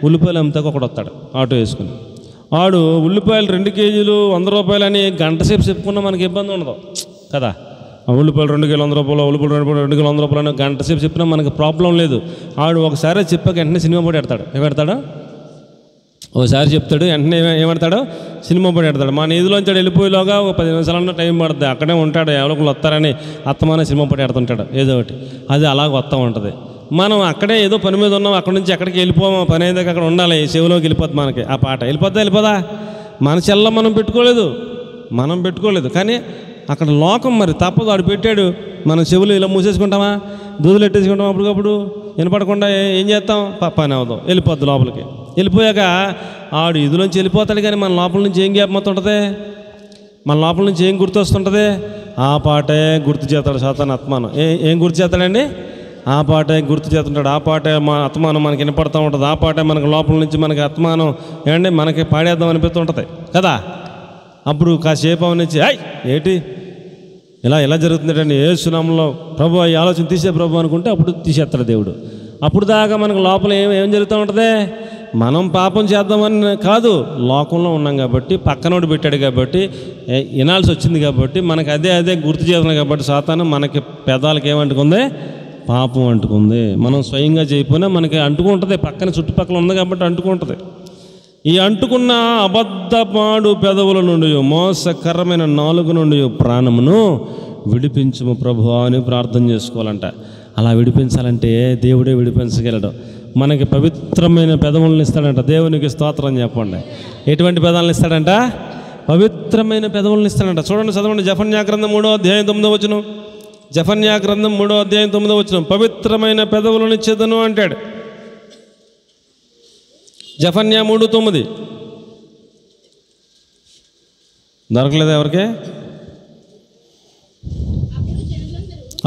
ఉల్లిపాయలు అమ్మితే ఒకడు వస్తాడు ఆటో వేసుకుని. వాడు ఉల్లిపాయలు 2 కేజీలు 100 రూపాయలు అని గంట సేపు చెప్పుకున్నా మనకి ఇబ్బంది ఉండదు కదా. ఉల్లిపాయలు 2 కిలో 100 రూపాయలు, ఉల్లిపాయలు 2 కిలో 100 రూపాయలు అని గంట సేపు చెప్పినా మనకు ప్రాబ్లం లేదు. వాడు ఒకసారి చెప్పాక వెంటనే సినిమా పాట పెడతాడు. ఏం పెడతాడు? ఒకసారి చెప్తాడు, వెంటనే ఏమడతాడు? సినిమా పాట పెడతాడు. మన ఈదులోంచి వెళ్ళిపోయేలోగా ఒక 10 నిమిషాలన్నా టైం పడుతుంది. అక్కడే ఉంటాడు, ఎవరికి వస్తారని అత్తమాన సినిమా పాట పెడుతుంటాడు ఏదో ఒకటి. అది అలాగ వస్తూ ఉంటుంది. మనం అక్కడే ఏదో పని మీద ఉన్నాం, అక్కడి నుంచి ఎక్కడికి వెళ్ళిపోమో, పని అయ్యేదాకా అక్కడ ఉండాలి. చెవిలోకి వెళ్ళిపోద్ది మనకి ఆ పాట. వెళ్ళిపోదా? మన చెల్ల మనం పెట్టుకోలేదు. కానీ అక్కడ లోకం మరి తప్పదు. వాడు పెట్టాడు, మనం చెవులు ఇలా మూసేసుకుంటామా, దూదులు ఎట్టేసుకుంటాం. అప్పటికప్పుడు వినపడకుండా ఏం చేస్తాం? పని అవుతాం, వెళ్ళిపోద్ది లోపలికి. వెళ్ళిపోయాక ఆడు ఇదిలోంచి వెళ్ళిపోతాడు. కానీ మన లోపల నుంచి ఏం జ్ఞాపకం ఉంటుంది? మన లోపల నుంచి ఏం గుర్తు వస్తుంటుంది? ఆ పాటే గుర్తు చేస్తాడు సాతాను ఆత్మానం. ఏం గుర్తు చేస్తాడండి? ఆ పాటే గుర్తు చేస్తుంటాడు. ఆ పాటే మా ఆత్మానం మనకి వినపడుతూ ఉంటుంది. ఆ పాటే మనకు లోపల నుంచి మనకి ఆత్మానం ఏమండి మనకి పాడేద్దాం అనిపిస్తుంటుంది కదా. అప్పుడు కాసేపు అవనిచ్చి ఏంటి ఇలా జరుగుతుందండి యేసు నామములో ప్రభు ఈ ఆలోచన తీసే ప్రభు అనుకుంటే అప్పుడు తీసేస్తాడు దేవుడు. అప్పుడు దాకా మనకు లోపల ఏం జరుగుతూ ఉంటుంది? మనం పాపం చేద్దామని కాదు, లోకంలో ఉన్నాం కాబట్టి, పక్కనోడు పెట్టాడు కాబట్టి, వినాల్సి వచ్చింది కాబట్టి, మనకు అదే గుర్తు చేస్తున్నాం కాబట్టి సాతాను మనకి పెదాలకి ఏమంటుకుంది? పాపం అంటుకుంది. మనం స్వయంగా చేయకపోయినా మనకి అంటుకుంటుంది. పక్కన చుట్టుపక్కల ఉంది కాబట్టి అంటుకుంటుంది. ఈ అంటుకున్న అబద్ధపాడు పెదవుల నుండి, మోసకరమైన నాలుగు నుండి ప్రాణమును విడిపించుము ప్రభువా అని ప్రార్థన చేసుకోవాలంట. అలా విడిపించాలంటే దేవుడే విడిపించగలడు. మనకి పవిత్రమైన పెదవులను ఇస్తాడంట. దేవునికి స్తోత్రం చెప్పండి. ఎటువంటి పెదాలను ఇస్తాడంట? పవిత్రమైన పెదవులను ఇస్తాడంట. చూడండి, చదవండి. జఫన్యా గ్రంథం 3వ అధ్యాయం 9వ వచనం. జఫన్యా గ్రంథం 3వ అధ్యాయం 9వ వచనం. పవిత్రమైన పెదవులను ఇచ్చేదను అంటాడు. జఫన్యా 3:9. దొరకలేదు ఎవరికే?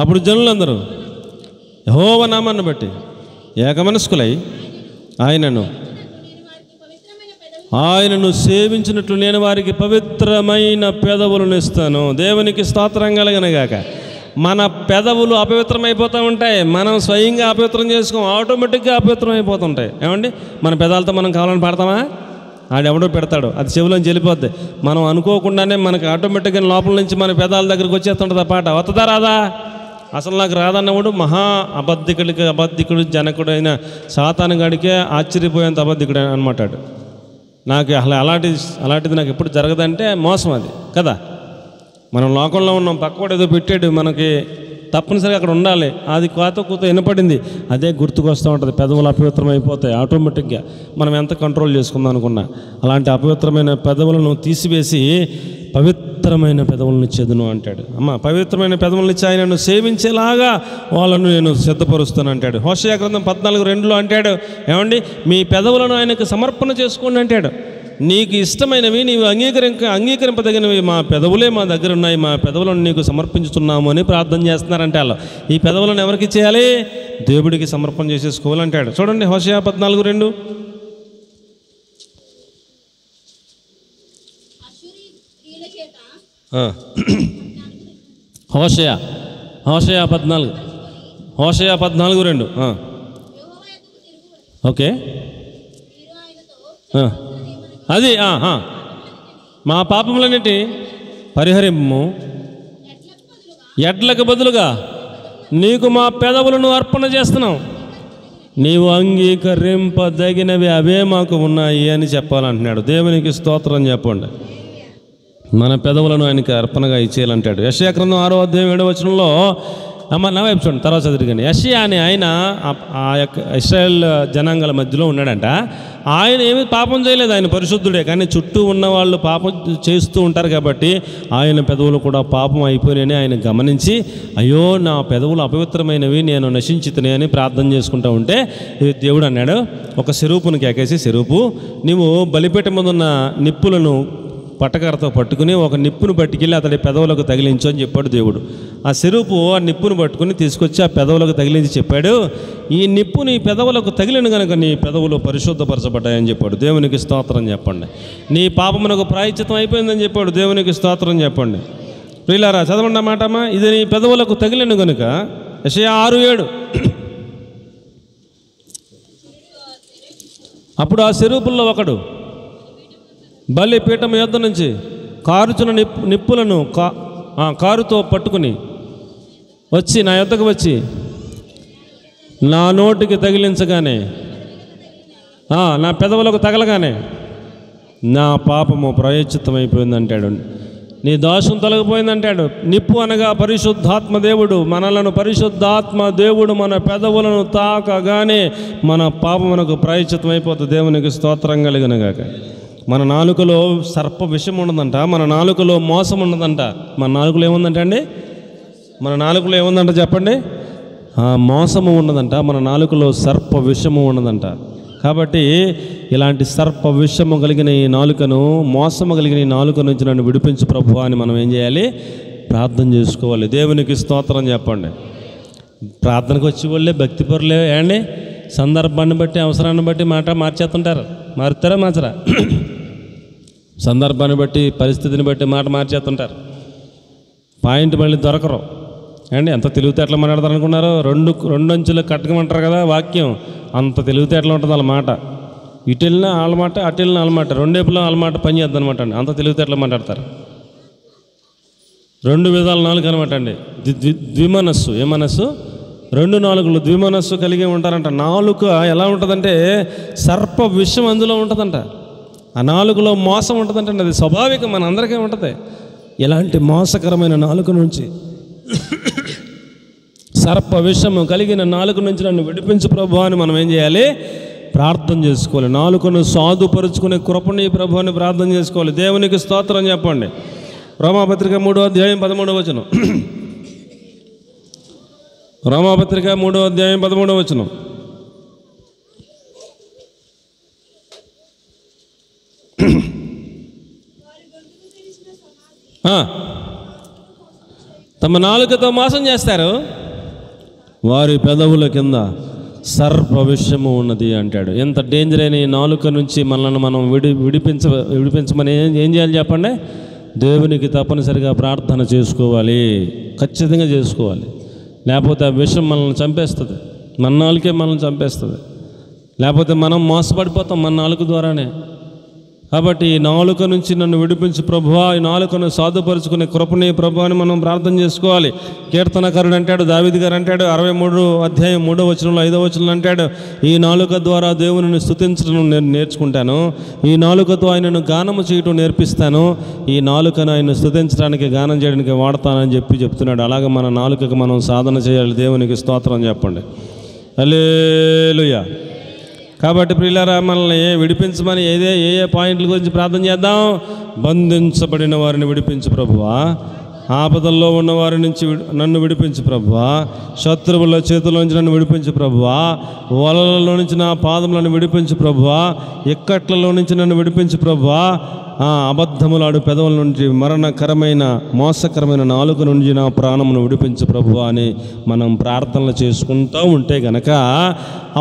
అప్పుడు జనులందరూ యెహోవా నామాన్ని బట్టి ఏకమనస్కులై ఆయనను సేవించినట్లు నేను వారికి పవిత్రమైన పెదవులను ఇస్తాను. దేవునికి స్తోత్రం కలుగునుగాక. మన పెదవులు అపవిత్రమైపోతూ ఉంటాయి. మనం స్వయంగా అపవిత్రం చేసుకోం, ఆటోమేటిక్గా అపవిత్రం అయిపోతుంటాయి. ఏమండి, మన పెదాలతో మనం కావాలని పాడతామా? ఆడెవడో పెడతాడు, అది చెవిలోంచి వెళ్ళిపోద్ది. మనం అనుకోకుండానే మనకి ఆటోమేటిక్గా లోపల నుంచి మన పెదాల దగ్గరికి వచ్చేస్తుంటుంది ఆ పాట. వస్తుందా రాదా? అసలు నాకు రాదన్నవాడు అబద్ధికుడు జనకుడైన సాతాను గడికే ఆశ్చర్యపోయేంత అబద్ధికుడు అనమాట. నాకు అసలు అలాంటిది నాకు ఎప్పుడు జరగదంటే మోసం అది కదా. మనం లోకంలో ఉన్నాం, పక్కవాడు ఏదో పెట్టాడు, మనకి తప్పనిసరిగా అక్కడ ఉండాలి. అది కూత వినపడింది, అదే గుర్తుకొస్తూ ఉంటుంది. పెదవులు అపవిత్రమైపోతాయి ఆటోమేటిక్గా, మనం ఎంత కంట్రోల్ చేసుకుందాం అనుకున్నా. అలాంటి అపవిత్రమైన పెదవులను తీసివేసి పవిత్రమైన పెదవులను ఇచ్చేదును అంటాడు. అమ్మ, పవిత్రమైన పెదవులను ఇచ్చి ఆయనను సేవించేలాగా వాళ్ళను నేను సిద్ధపరుస్తాను అంటాడు. హోషేయ గ్రంథం 14:2 అంటాడు, ఏమండి, మీ పెదవులను ఆయనకు సమర్పణ చేసుకోండి అంటాడు. నీకు ఇష్టమైనవి నీవు అంగీకరింపదగినవి మా పెదవులే మా దగ్గర ఉన్నాయి, మా పెదవులను నీకు సమర్పించుతున్నాము అని ప్రార్థన చేస్తున్నారంటే వాళ్ళు. ఈ పెదవులను ఎవరికి చేయాలి? దేవుడికి సమర్పణ చేసేసుకోవాలంటాడు. చూడండి, హోషేయ 14:2. హోషేయ 14:2. ఓకే, అది మా పాపములన్నిటి పరిహరింపు, ఎడ్లకు బదులుగా నీకు మా పెదవులను అర్పణ చేస్తున్నాం, నీవు అంగీకరింపదగినవి అవే మాకు ఉన్నాయి అని చెప్పాలంటున్నాడు. దేవునికి స్తోత్రం చెప్పండి. మన పెదవులను ఆయనకి అర్పణగా ఇచ్చేయాలంటాడు. యెషయా గ్రంథం 6వ అధ్యాయం 7వ వచనంలో అమ్మ నా వైపు చూడండి, తర్వాత చదివిగానే. యెషయా అనే ఆయన ఆ యొక్క ఇశ్రాయేల్ జనాంగాల మధ్యలో ఉన్నాడంట. ఆయన ఏమీ పాపం చేయలేదు, ఆయన పరిశుద్ధుడే. కానీ చుట్టూ ఉన్న వాళ్ళు పాపం చేస్తూ ఉంటారు కాబట్టి ఆయన పెదవులు కూడా పాపం అయిపోయినాయని ఆయన గమనించి, అయ్యో నా పెదవులు అపవిత్రమైనవి, నేను నశించితనే అని ప్రార్థన చేసుకుంటూ ఉంటే దేవుడు అన్నాడు, ఒక సెరూపును కేకేసి, సెరూపు నీవు బలిపీఠం మీద ఉన్న నిప్పులను పట్టకరతో పట్టుకుని ఒక నిప్పును పట్టుకెళ్ళి అతడి పెదవులకు తగిలించు అని చెప్పాడు దేవుడు. ఆ సెరూపు ఆ నిప్పును పట్టుకుని తీసుకొచ్చి ఆ పెదవులకు తగిలించి చెప్పాడు, ఈ నిప్పు నీ పెదవులకు తగిలిన కనుక నీ పెదవులు పరిశుద్ధపరచబడ్డాయని చెప్పాడు. దేవునికి స్తోత్రం చెప్పండి. నీ పాపమునకు ప్రాయశ్చిత్తం అయిపోయిందని చెప్పాడు. దేవునికి స్తోత్రం చెప్పండి. ప్రియులారా చదవండి ఆ మాటమ్మా. ఇది నీ పెదవులకు తగిలిన కనుక. యెషయా 6:7. అప్పుడు ఆ సెరూపుల్లో ఒకడు బలిపీఠం యొద్ద నుంచి కారుచున్న నిప్పులను కారుతో పట్టుకుని వచ్చి నా యొద్దకు వచ్చి నా నోటికి తగిలించగానే, నా పెదవులకు తగలగానే నా పాపము ప్రాయశ్చిత్తం అయిపోయిందంటాడు. నీ దోషం తొలగిపోయిందంటాడు. నిప్పు అనగా పరిశుద్ధాత్మ దేవుడు. మనలను పరిశుద్ధాత్మ దేవుడు మన పెదవులను తాకగానే మన పాపమునకు ప్రాయశ్చిత్తం అయిపోతుంది. దేవునికి స్తోత్రం కలుగునుగాక. మన నాలుకలో సర్ప విషం ఉండదంట, మన నాలుకలో మోసం ఉండదంట. మన నాలుకలో ఏముందంట అండి? మన నాలుకలో ఏముందంట చెప్పండి? మోసము ఉండదంట. మన నాలుకలో సర్ప విషము ఉండదంట. కాబట్టి ఇలాంటి సర్ప విషము కలిగిన ఈ నాలుకను, మోసము కలిగిన ఈ నాలుక నుంచి నన్ను విడిపించు ప్రభువా అని మనం ఏం చేయాలి? ప్రార్థన చేసుకోవాలి. దేవునికి స్తోత్రం చెప్పండి. ప్రార్థనకు వచ్చే వాళ్ళే భక్తిపరులే అండి. సందర్భాన్ని బట్టి, అవసరాన్ని బట్టి మాట మార్చేస్తుంటారు. మారుతారా మార్చరా? సందర్భాన్ని బట్టి, పరిస్థితిని బట్టి మాట మార్చేస్తుంటారు. పాయింట్ మళ్ళీ దొరకరు అండి. ఎంత తెలివితేటలు మాట్లాడతారు అనుకున్నారు? రెండు అంచులు కట్టకమంటారు కదా వాక్యం. అంత తెలివితేటలు ఉంటుంది వాళ్ళ మాట. ఇటు వెళ్ళినా వాళ్ళ మాట, అటు వెళ్ళినా వాళ్ళ మాట, రెండేపులో వాళ్ళ మాట పని చేద్దాం అనమాట అండి. అంత తెలివితేటలు మాట్లాడతారు. రెండు విధాల నాలుగు అనమాట అండి. ద్విమనస్సు. ఏ మనస్సు? రెండు నాలుగులు ద్విమనస్సు కలిగి ఉంటారంట. నాలుక ఎలా ఉంటుందంటే సర్ప విషం అందులో ఉంటుందంట. ఆ నాలుగులో మోసం ఉంటుందంటే అది స్వాభావికం, మన అందరికీ ఉంటుంది. ఇలాంటి మోసకరమైన నాలుక నుంచి, సర్ప విషము కలిగిన నాలుక నుంచి నన్ను విడిపించు ప్రభు అని మనం ఏం చేయాలి? ప్రార్థన చేసుకోవాలి. నాలుకను సాధుపరుచుకునే కృపని ప్రభు అని ప్రార్థన చేసుకోవాలి. దేవునికి స్తోత్రం చెప్పండి. రోమాపత్రిక 3:13. రోమాపత్రిక 3:13. తమ నాలుకతో మోసం చేస్తారు, వారి పెదవుల కింద సర్ప విషము ఉన్నది అంటాడు. ఎంత డేంజర్ అయిన ఈ నాలుక నుంచి మనల్ని మనం విడిపించమని ఏం చేయాలి చెప్పండి? దేవునికి తప్పనిసరిగా ప్రార్థన చేసుకోవాలి. ఖచ్చితంగా చేసుకోవాలి. లేకపోతే ఆ విషం మనల్ని చంపేస్తుంది. మన నాలుకే మనల్ని చంపేస్తుంది. లేకపోతే మనం మోసపడిపోతాం మన నాలుక ద్వారానే. కాబట్టి ఈ నాలుక నుంచి నన్ను విడిపించు ప్రభువా, ఈ నాలుకను సాధుపరుచుకునే కృపని ప్రభు అని మనం ప్రార్థన చేసుకోవాలి. కీర్తనకారుడు అంటాడు, దావీదు గారు అంటాడు 63:3 5 అంటాడు, ఈ నాలుక ద్వారా దేవుని స్తుతించడం నేను నేర్చుకుంటాను, ఈ నాలుకతో ఆయనను గానము చేయటం నేర్పిస్తాను, ఈ నాలుకను ఆయన స్తుతించడానికి గానం చేయడానికి వాడతానని చెప్తున్నాడు. అలాగే మన నాలుకకు మనం సాధన చేయాలి. దేవునికి స్తోత్రం చెప్పండి. హల్లెలూయా. కాబట్టి ప్రియులారా, మనల్ని విడిపించమని ఏ పాయింట్ల గురించి ప్రార్థన చేద్దాం? బంధించబడిన వారిని విడిపించు ప్రభువా, ఆపదల్లో ఉన్న వారి నుంచి నన్ను విడిపించు ప్రభువా, శత్రువుల చేతుల్లోంచి నన్ను విడిపించు ప్రభువా, వలలలో నుంచి నా పాదములను విడిపించు ప్రభువా, ఇక్కట్లలో నుంచి నన్ను విడిపించు ప్రభువా, అబద్ధములాడు పెదవుల నుంచి, మరణకరమైన మోసకరమైన నాలుక నుంచి నా ప్రాణమును విడిపించు ప్రభువా అని మనం ప్రార్థనలు చేసుకుంటూ ఉంటే గనక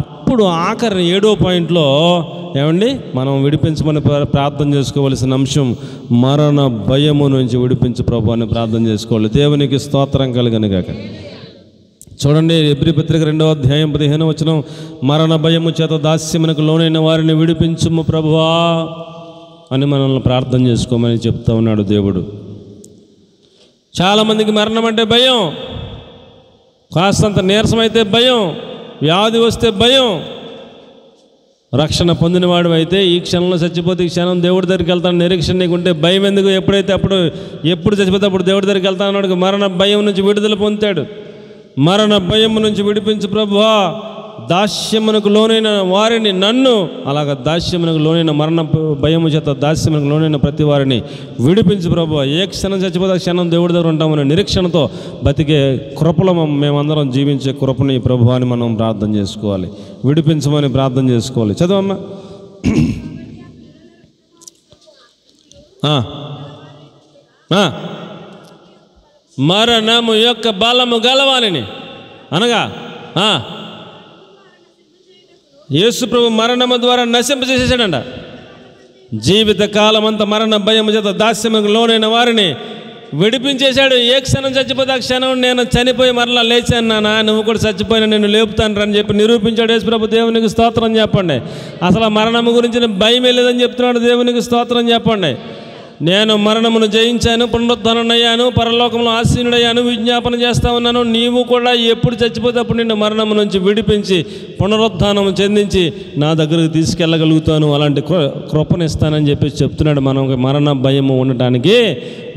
అప్పుడు ఆఖరి 7వ పాయింట్లో ఏమండి మనం విడిపించమని ప్రార్థన చేసుకోవలసిన అంశం మరణ భయము నుంచి విడిపించు ప్రభువా అని ప్రార్థన చేసుకోవాలి. దేవునికి స్తోత్రం కలుగునుగాక. చూడండి, ఎబ్రీ పత్రిక 2:15 మరణ భయము చేత దాస్యమునకు లోనైన వారిని విడిపించుము ప్రభువా అని మనల్ని ప్రార్థన చేసుకోమని చెప్తా ఉన్నాడు దేవుడు. చాలామందికి మరణం అంటే భయం, కాస్తంత నీరసమైతే భయం, వ్యాధి వస్తే భయం. రక్షణ పొందినవాడు అయితే ఈ క్షణంలో చచ్చిపోతే ఈ క్షణం దేవుడి దగ్గరికి వెళ్తాను నిరీక్షణ నీకుంటే భయం ఎందుకు? ఎప్పుడు చచ్చిపోతే అప్పుడు దేవుడి దగ్గరికి వెళ్తాను అన్నాడు. మరణ భయం నుంచి విడుదల పొందుతాడు. మరణ భయము నుంచి విడిపించు ప్రభువా. దాస్యమునకు లోనైన వారిని, నన్ను అలాగ దాస్యమునకు లోనైన మరణ భయము చేత దాస్యమునకు లోనైన ప్రతి వారిని విడిపించు ప్రభువా. ఏ క్షణం చచ్చిపోతే క్షణం దేవుడి దగ్గర ఉంటామని నిరీక్షణతో బతికే కృపలో మేమందరం జీవించే కృపని ప్రభువా అని మనం ప్రార్థన చేసుకోవాలి. విడిపించమని ప్రార్థన చేసుకోవాలి. చదవమ్మా. మరణము యొక్క బలము గలవాలని అనగా యేసు ప్రభు మరణము ద్వారా నశింపజేసేసాడంట. జీవితకాలం అంతా మరణ భయం చేత దాస్యముకు లోనైన వారిని విడిపించేశాడు. ఏ క్షణం చచ్చిపోతే ఆ క్షణం నేను చనిపోయి మరలా లేచాను నాన్న, నువ్వు కూడా చచ్చిపోయినా నేను లేపుతాను అని చెప్పి నిరూపించాడు యేసు ప్రభు. దేవునికి స్తోత్రం చెప్పండి. అసలు మరణము గురించిన భయం లేదని చెప్తున్నాడు. దేవునికి స్తోత్రం చెప్పండి. నేను మరణమును జయించాను, పునరుద్ధరణయ్యాను, పరలోకంలో ఆసీనుడయ్యాను, విజ్ఞాపన చేస్తా ఉన్నాను. నీవు కూడా ఎప్పుడు చచ్చిపోతే అప్పుడు నిన్ను మరణము నుంచి విడిపించి పునరుద్ధానం చెందించి నా దగ్గరకు తీసుకెళ్ళగలుగుతాను, అలాంటి కృపనిస్తానని చెప్పి చెప్తున్నాడు. మనకి మరణ భయము ఉండటానికి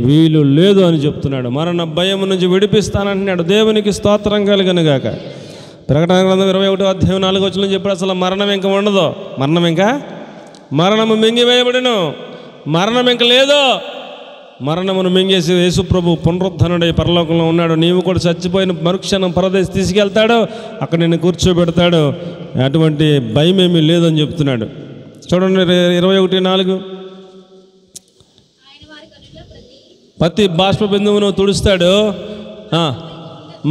వీలు లేదు అని చెప్తున్నాడు. మరణ భయము నుంచి విడిపిస్తానంటున్నాడు. దేవునికి స్తోత్రం కలుగును గాక. ప్రకటన గ్రంథం 21:4 చెప్పాడు అసలు మరణం ఇంకా ఉండదు. మరణము మింగివేయబడిను, మరణం ఇంక లేదు. మరణమును మింగేసి యేసు ప్రభు పునరుద్ధరణుడై పరలోకంలో ఉన్నాడు. నీవు కూడా చచ్చిపోయిన మరుక్షణం పరదేశం తీసుకెళ్తాడు, అక్కడ నిన్ను కూర్చోబెడతాడు. అటువంటి భయం ఏమీ లేదని చెప్తున్నాడు. చూడండి 21:4. ప్రతి బాష్ప బిందువును తుడుస్తాడు,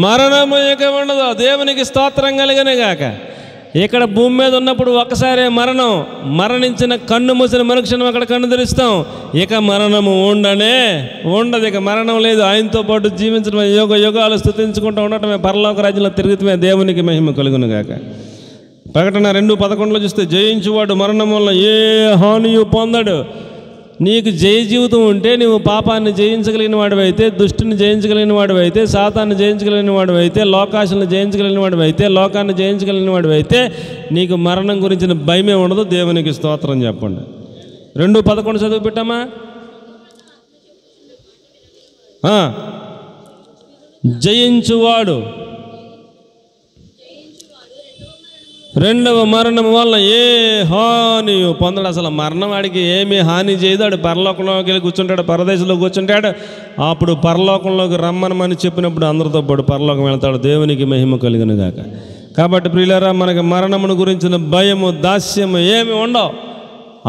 మరణము ఇక ఉండదు. దేవునికి స్తోత్రం కలుగును గాక. ఇక్కడ భూమి మీద ఉన్నప్పుడు ఒకసారి మరణించిన కన్ను మూసిన మరుక్షణం అక్కడ కన్ను తెరుస్తాం. ఇక మరణము ఉండదు. ఇక మరణం లేదు. ఆయనతో పాటు జీవించడమే, యుగాలు స్తుతించుకుంటూ ఉండటమే, పరలోక రాజ్యంలో తిరుగుతమే. దేవునికి మహిమ కలుగును గాక. ప్రకటన 2:11 చూస్తే జయించువాడు మరణం వల్ల ఏ హానియు పొందడు. నీకు జయ జీవితం ఉంటే నువ్వు పాపాన్ని జయించగలిగిన వాడివైతే, దుష్టిని జయించగలిగిన వాడివైతే, సాతాన్ని జయించగలిగిన వాడివైతే, లోకాశలను జయించగలిగిన వాడివైతే, లోకాన్ని జయించగలిగిన వాడివైతే నీకు మరణం గురించిన భయమే ఉండదు. దేవునికి స్తోత్రం చెప్పండి. 2:11 చదువు పెట్టామా. జయించువాడు రెండవ మరణం వల్ల ఏ హాని పొందడు. అసలు మరణం వాడికి ఏమీ హాని చేయదు. వాడు పరలోకంలోకి వెళ్ళి కూర్చుంటాడు, పరదేశంలో కూర్చుంటాడు. అప్పుడు పరలోకంలోకి రమ్మనమని చెప్పినప్పుడు అందరితో పాటు పరలోకం వెళ్తాడు. దేవునికి మహిమ కలుగును గాక. కాబట్టి ప్రియులారా, మనకి మరణమును గురించిన భయము, దాస్యము ఏమి ఉండవు.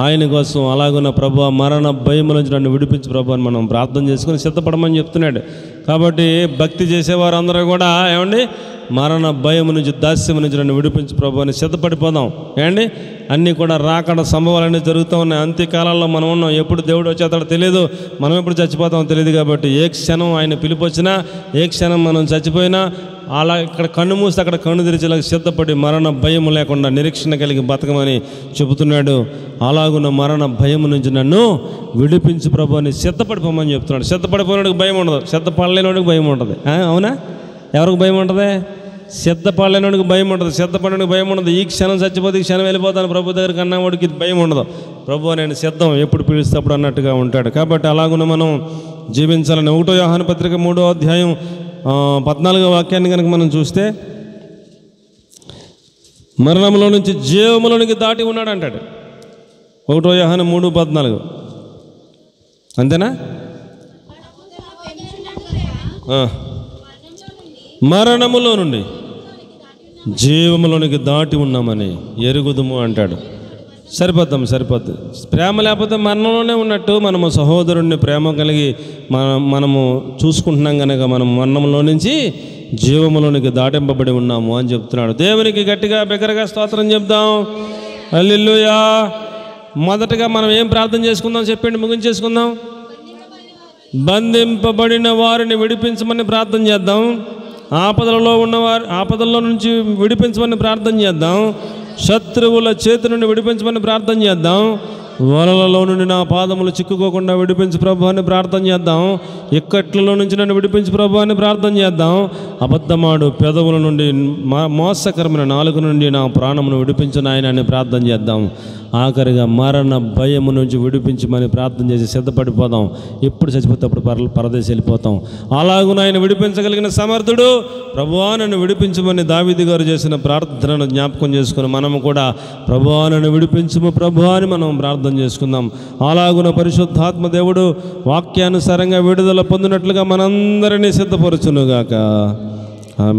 ఆయన కోసం అలాగున్న ప్రభు మరణ భయము నుంచి నన్ను విడిపించి ప్రభు అని మనం ప్రార్థన చేసుకుని సిద్ధపడమని చెప్తున్నాడు. కాబట్టి భక్తి చేసేవారు అందరూ కూడా ఏమండి, మరణ భయం నుంచి, దాస్యం నుంచి నన్ను విడిపించి ప్రభు అని సిద్ధపడిపోదాం. ఏమండి, అన్నీ కూడా రాకడ సంభవాలన్నీ జరుగుతూ ఉన్నాయి. అంత్యకాలంలో మనం ఉన్నాం. ఎప్పుడు దేవుడు వచ్చేస్తాడో తెలియదు, మనం ఎప్పుడు చచ్చిపోతామో తెలియదు. కాబట్టి ఏ క్షణం ఆయన పిలుపు వచ్చినా, ఏ క్షణం మనం చచ్చిపోయినా అలా ఇక్కడ కన్ను మూసి అక్కడ కన్ను తెరిచేలాగా సిద్ధపడి మరణ భయము లేకుండా నిరీక్షణ కలిగి బతకమని చెబుతున్నాడు. అలాగున్న మరణ భయము నుంచి నన్ను విడిపించి ప్రభు అని సిద్ధపడిపోమని చెప్తున్నాడు. సిద్ధపడిపోయినోడికి భయం ఉండదు, సిద్ధపడలేనివాడికి భయం ఉంటుంది. అవునా? ఎవరికి భయం ఉంటుంది? సిద్ధపడలేనివాడికి భయం ఉంటుంది, సిద్ధపడడానికి భయం ఉండదు. ఈ క్షణం చచ్చిపోతే ఈ క్షణం వెళ్ళిపోతాను ప్రభు దగ్గరికి అన్నవాడికి భయం ఉండదు. ప్రభు నేను సిద్ధం, ఎప్పుడు పిలిస్తే అప్పుడు అన్నట్టుగా ఉంటాడు. కాబట్టి అలాగున్న మనం జీవించాలని 1 యోహాను పత్రిక 3:14 వాక్యాన్ని కనుక మనం చూస్తే, మరణంలో నుంచి జీవములోనికి దాటి ఉన్నాడు అంటాడు. 1 యోహాను 3:14. అంతేనా? మరణములో నుండి జీవములోనికి దాటి ఉన్నామని ఎరుగుదుము అంటాడు. సరిపోద్ది. ప్రేమ లేకపోతే మరణంలోనే ఉన్నట్టు. మనము సహోదరుణ్ణి ప్రేమ కలిగి మనము చూసుకుంటున్నాం కనుక మనం మరణంలో నుంచి జీవములోనికి దాటింపబడి ఉన్నాము అని చెప్తున్నాడు. దేవునికి గట్టిగా బిగ్గరగా స్తోత్రం చెప్దాం. హల్లెలూయా. మొదటగా మనం ఏం ప్రార్థన చేసుకుందాం చెప్పండి, ముగించేసుకుందాం. బంధింపబడిన వారిని విడిపించమని ప్రార్థన చేద్దాం. ఆపదల్లో నుంచి విడిపించమని ప్రార్థన చేద్దాం. శత్రువుల చేతి నుండి విడిపించమని ప్రార్థన చేద్దాం. వలలలో నుండి నా పాదములు చిక్కుకోకుండా విడిపించు ప్రభు అని ప్రార్థన చేద్దాం. ఇక్కట్లలో నుంచి నన్ను విడిపించు ప్రభు అని ప్రార్థన చేద్దాం. అబద్ధమాడు పెదవుల నుండి, మోసకరమైన నాలుగు నుండి నా ప్రాణమును విడిపించు నాయన అని ప్రార్థన చేద్దాం. ఆఖరిగా మరణ భయము నుంచి విడిపించమని ప్రార్థన చేసి సిద్ధపడిపోదాం. ఎప్పుడు చచ్చిపోతే అప్పుడు పరదేశం వెళ్ళిపోతాం. అలాగూ ఆయన విడిపించగలిగిన సమర్థుడు ప్రభువా నన్ను విడిపించమని దావీదు గారు చేసిన ప్రార్థనను జ్ఞాపకం చేసుకుని మనము కూడా ప్రభువా నన్ను విడిపించుము ప్రభువా అని మనం ప్రార్థన చేసుకుందాం. అలాగున పరిశుద్ధాత్మ దేవుడు వాక్యానుసారంగా విడుదల పొందినట్లుగా మనందరినీ సిద్ధపరచునుగాక.